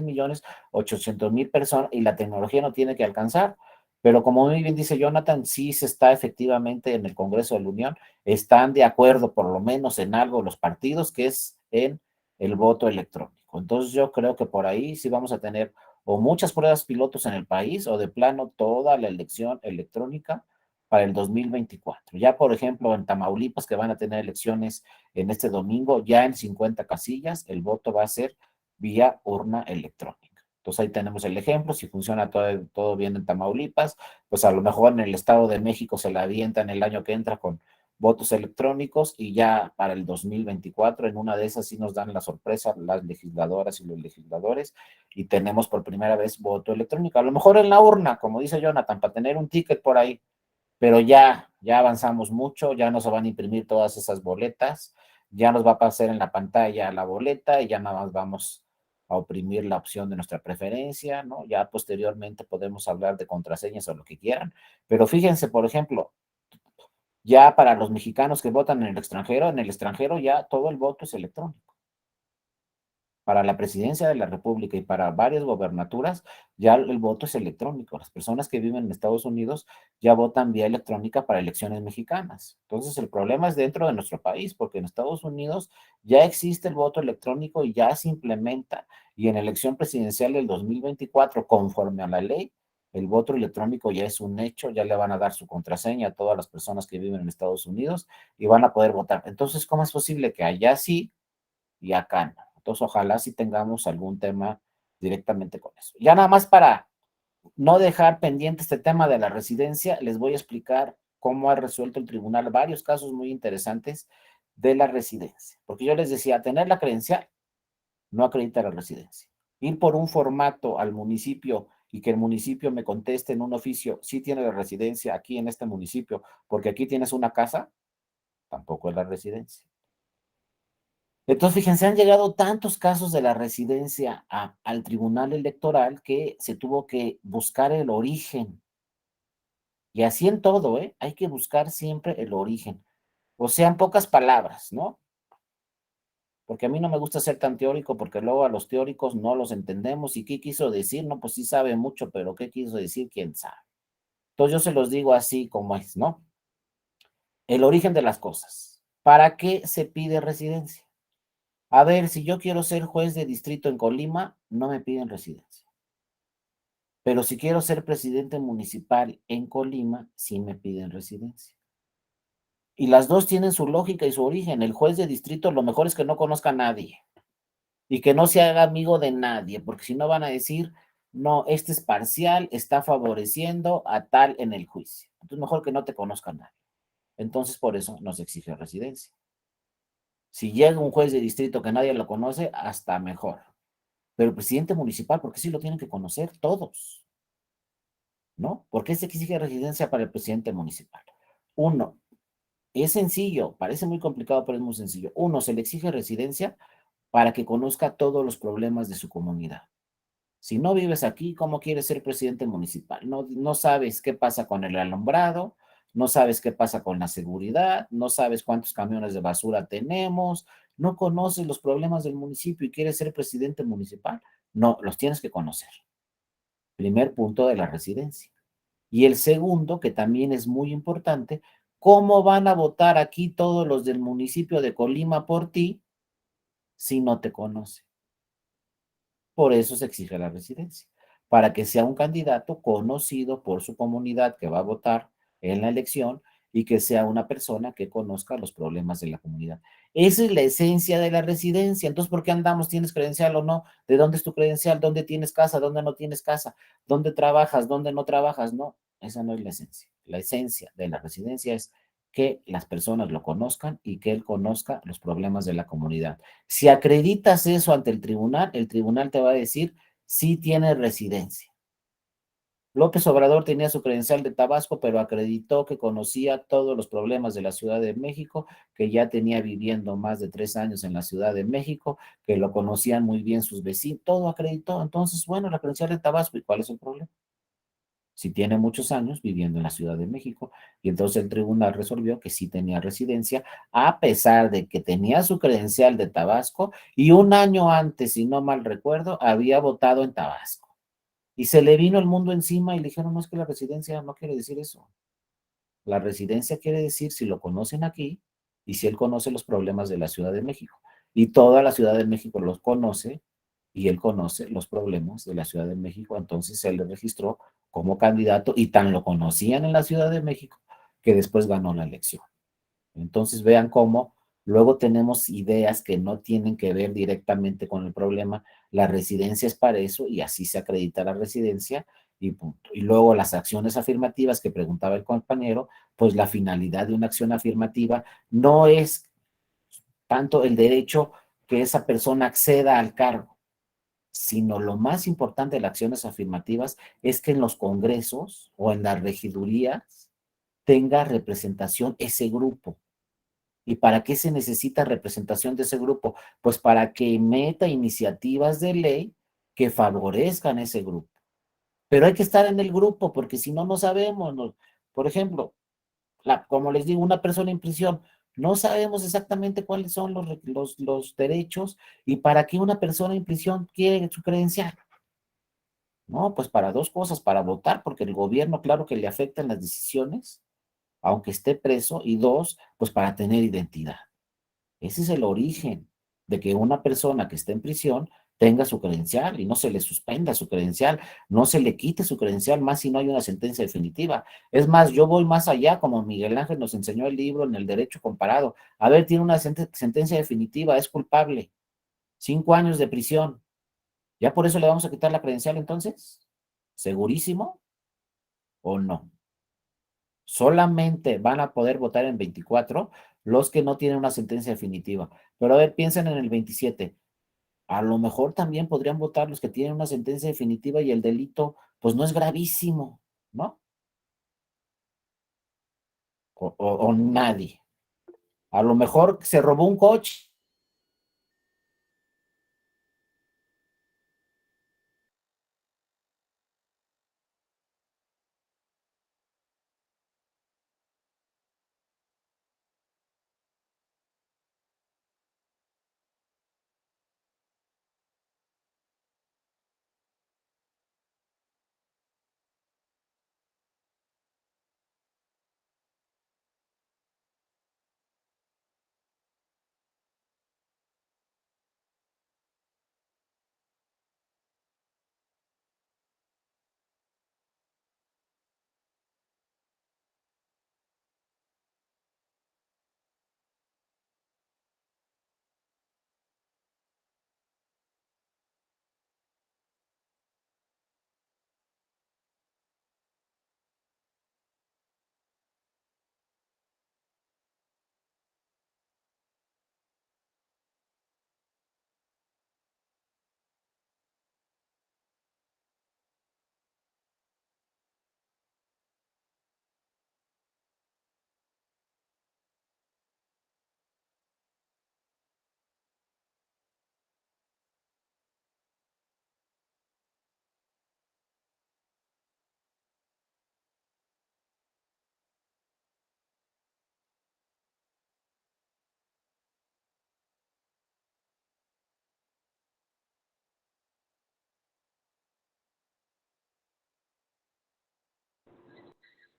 millones 800 mil personas y la tecnología no tiene que alcanzar. Pero como muy bien dice Jonathan, sí se está efectivamente en el Congreso de la Unión, están de acuerdo por lo menos en algo los partidos, que es en el voto electrónico. Entonces yo creo que por ahí sí vamos a tener o muchas pruebas pilotos en el país o de plano toda la elección electrónica para el 2024. Ya, por ejemplo, en Tamaulipas, que van a tener elecciones en este domingo, ya en 50 casillas, el voto va a ser vía urna electrónica. Entonces ahí tenemos el ejemplo, si funciona todo bien en Tamaulipas, pues a lo mejor en el Estado de México se la avientan el año que entra con votos electrónicos y ya para el 2024 en una de esas sí nos dan la sorpresa las legisladoras y los legisladores y tenemos por primera vez voto electrónico. A lo mejor en la urna, como dice Jonathan, para tener un ticket por ahí, pero ya avanzamos mucho, ya no se van a imprimir todas esas boletas, ya nos va a pasar en la pantalla la boleta y ya nada más vamos a oprimir la opción de nuestra preferencia, ¿no? Ya posteriormente podemos hablar de contraseñas o lo que quieran, pero fíjense, por ejemplo, ya para los mexicanos que votan en el extranjero ya todo el voto es electrónico. Para la presidencia de la República y para varias gobernaturas, ya el voto es electrónico. Las personas que viven en Estados Unidos ya votan vía electrónica para elecciones mexicanas. Entonces, el problema es dentro de nuestro país, porque en Estados Unidos ya existe el voto electrónico y ya se implementa. Y en la elección presidencial del 2024, conforme a la ley, el voto electrónico ya es un hecho, ya le van a dar su contraseña a todas las personas que viven en Estados Unidos y van a poder votar. Entonces, ¿cómo es posible que allá sí y acá no? Entonces, ojalá sí tengamos algún tema directamente con eso. Ya nada más para no dejar pendiente este tema de la residencia, les voy a explicar cómo ha resuelto el tribunal varios casos muy interesantes de la residencia. Porque yo les decía, tener la credencial no acredita la residencia. Ir por un formato al municipio y que el municipio me conteste en un oficio, sí tiene la residencia aquí en este municipio, porque aquí tienes una casa, tampoco es la residencia. Entonces, fíjense, han llegado tantos casos de la residencia al tribunal electoral que se tuvo que buscar el origen. Y así en todo, ¿eh? Hay que buscar siempre el origen. O sea, en pocas palabras, ¿no? Porque a mí no me gusta ser tan teórico porque luego a los teóricos no los entendemos. ¿Y qué quiso decir? No, pues sí sabe mucho, pero ¿qué quiso decir? ¿Quién sabe? Entonces yo se los digo así como es, ¿no? El origen de las cosas. ¿Para qué se pide residencia? A ver, si yo quiero ser juez de distrito en Colima, no me piden residencia. Pero si quiero ser presidente municipal en Colima, sí me piden residencia. Y las dos tienen su lógica y su origen. El juez de distrito lo mejor es que no conozca a nadie y que no se haga amigo de nadie, porque si no van a decir, no, este es parcial, está favoreciendo a tal en el juicio. Entonces mejor que no te conozca a nadie. Entonces por eso nos exige residencia. Si llega un juez de distrito que nadie lo conoce, hasta mejor. Pero el presidente municipal, porque sí lo tienen que conocer todos, ¿no? ¿Por qué se exige residencia para el presidente municipal? Uno, es sencillo, parece muy complicado, pero es muy sencillo. Uno, se le exige residencia para que conozca todos los problemas de su comunidad. Si no vives aquí, ¿cómo quieres ser presidente municipal? No sabes qué pasa con el alumbrado, no sabes qué pasa con la seguridad, no sabes cuántos camiones de basura tenemos, no conoces los problemas del municipio y quieres ser presidente municipal. No, los tienes que conocer. Primer punto de la residencia. Y el segundo, que también es muy importante, ¿Cómo van a votar aquí todos los del municipio de Colima por ti si no te conocen? Por eso se exige la residencia, para que sea un candidato conocido por su comunidad que va a votar en la elección y que sea una persona que conozca los problemas de la comunidad. Esa es la esencia de la residencia. Entonces, ¿por qué andamos? ¿Tienes credencial o no? ¿De dónde es tu credencial? ¿Dónde tienes casa? ¿Dónde no tienes casa? ¿Dónde trabajas? ¿Dónde no trabajas? No, esa no es la esencia. La esencia de la residencia es que las personas lo conozcan y que él conozca los problemas de la comunidad. Si acreditas eso ante el tribunal te va a decir si tiene residencia. López Obrador tenía su credencial de Tabasco, pero acreditó que conocía todos los problemas de la Ciudad de México, que ya tenía viviendo más de 3 años en la Ciudad de México, que lo conocían muy bien sus vecinos, todo acreditó. Entonces, bueno, la credencial de Tabasco, ¿y cuál es el problema? Si tiene muchos años viviendo en la Ciudad de México, y entonces el tribunal resolvió que sí tenía residencia, a pesar de que tenía su credencial de Tabasco y un año antes, si no mal recuerdo, había votado en Tabasco. Y se le vino el mundo encima y le dijeron, no, es que la residencia no quiere decir eso. La residencia quiere decir si lo conocen aquí y si él conoce los problemas de la Ciudad de México. Y toda la Ciudad de México los conoce y él conoce los problemas de la Ciudad de México, entonces él le registró como candidato y tan lo conocían en la Ciudad de México que después ganó la elección. Entonces vean cómo luego tenemos ideas que no tienen que ver directamente con el problema. La residencia es para eso y así se acredita la residencia y punto. Y luego las acciones afirmativas que preguntaba el compañero, pues la finalidad de una acción afirmativa no es tanto el derecho que esa persona acceda al cargo, sino lo más importante de las acciones afirmativas es que en los congresos o en las regidurías tenga representación ese grupo. ¿Y para qué se necesita representación de ese grupo? Pues para que meta iniciativas de ley que favorezcan ese grupo. Pero hay que estar en el grupo, porque si no, no sabemos. Por ejemplo, como les digo, una persona en prisión, no sabemos exactamente cuáles son los derechos y para qué una persona en prisión quiere su credencial. No, pues para dos cosas, para votar, porque el gobierno, claro que le afectan las decisiones, aunque esté preso, y dos, pues para tener identidad. Ese es el origen de que una persona que esté en prisión tenga su credencial y no se le suspenda su credencial, no se le quite su credencial, más si no hay una sentencia definitiva. Es más, yo voy más allá, como Miguel Ángel nos enseñó el libro en el Derecho Comparado. A ver, tiene una sentencia definitiva, es culpable, 5 años de prisión. ¿Ya por eso le vamos a quitar la credencial entonces? ¿Segurísimo o no? Solamente van a poder votar en 24 los que no tienen una sentencia definitiva. Pero a ver, piensen en el 27. A lo mejor también podrían votar los que tienen una sentencia definitiva y el delito, pues no es gravísimo, ¿no? O nadie. A lo mejor se robó un coche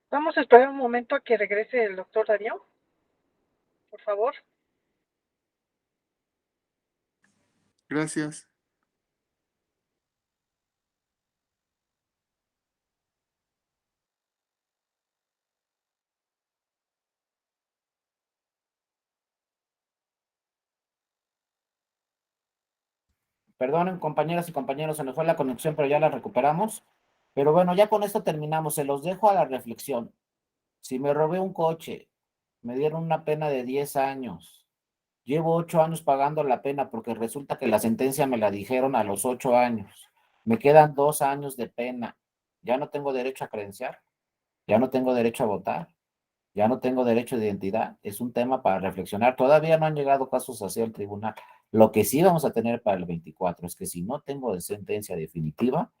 Vamos a esperar un momento a que regrese el doctor Darío, por favor. Gracias. Perdonen, compañeras y compañeros, se nos fue la conexión, pero ya la recuperamos. Pero bueno, ya con esto terminamos. Se los dejo a la reflexión. Si me robé un coche, me dieron una pena de 10 años. Llevo 8 años pagando la pena porque resulta que la sentencia me la dijeron a los 8 años. Me quedan 2 años de pena. Ya no tengo derecho a credenciar, ya no tengo derecho a votar, ya no tengo derecho de identidad. Es un tema para reflexionar. Todavía no han llegado casos hacia el tribunal. Lo que sí vamos a tener para el 24 es que si no tengo de sentencia definitiva,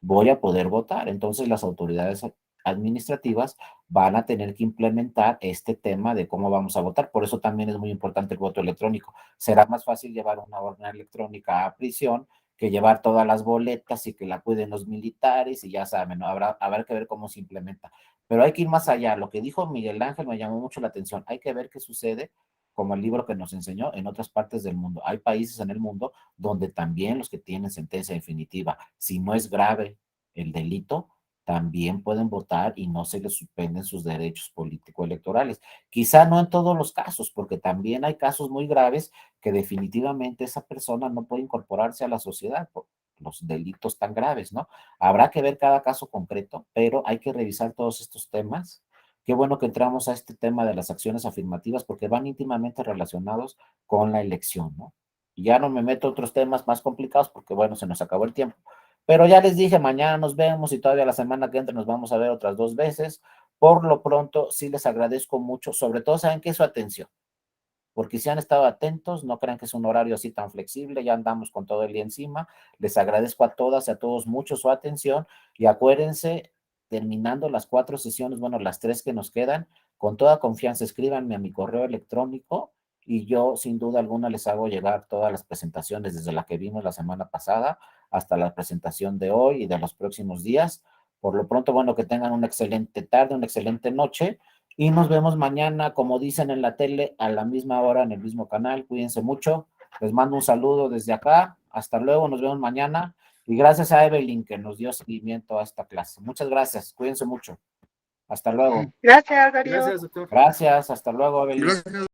voy a poder votar. Entonces las autoridades administrativas van a tener que implementar este tema de cómo vamos a votar. Por eso también es muy importante el voto electrónico. Será más fácil llevar una urna electrónica a prisión que llevar todas las boletas y que la cuiden los militares y ya saben, ¿no? Habrá que ver cómo se implementa. Pero hay que ir más allá. Lo que dijo Miguel Ángel me llamó mucho la atención. Hay que ver qué sucede, como el libro que nos enseñó, en otras partes del mundo. Hay países en el mundo donde también los que tienen sentencia definitiva, si no es grave el delito, también pueden votar y no se les suspenden sus derechos político-electorales. Quizá no en todos los casos, porque también hay casos muy graves que definitivamente esa persona no puede incorporarse a la sociedad por los delitos tan graves, ¿no? Habrá que ver cada caso concreto, pero hay que revisar todos estos temas. Qué bueno que entramos a este tema de las acciones afirmativas porque van íntimamente relacionados con la elección, ¿no? Y ya no me meto a otros temas más complicados porque, bueno, se nos acabó el tiempo. Pero ya les dije, mañana nos vemos y todavía la semana que entra nos vamos a ver otras 2 veces. Por lo pronto, sí les agradezco mucho, sobre todo, ¿saben qué? Su atención, porque si han estado atentos, no crean que es un horario así tan flexible, ya andamos con todo el día encima. Les agradezco a todas y a todos mucho su atención y acuérdense, terminando las 4 sesiones, bueno, las 3 que nos quedan, con toda confianza escríbanme a mi correo electrónico y yo sin duda alguna les hago llegar todas las presentaciones desde la que vimos la semana pasada hasta la presentación de hoy y de los próximos días. Por lo pronto, bueno, que tengan una excelente tarde, una excelente noche y nos vemos mañana, como dicen en la tele, a la misma hora en el mismo canal. Cuídense mucho. Les mando un saludo desde acá. Hasta luego, nos vemos mañana. Y gracias a Evelyn que nos dio seguimiento a esta clase. Muchas gracias. Cuídense mucho. Hasta luego. Gracias, Darío. Gracias, doctor. Gracias. Hasta luego, Evelyn. Gracias.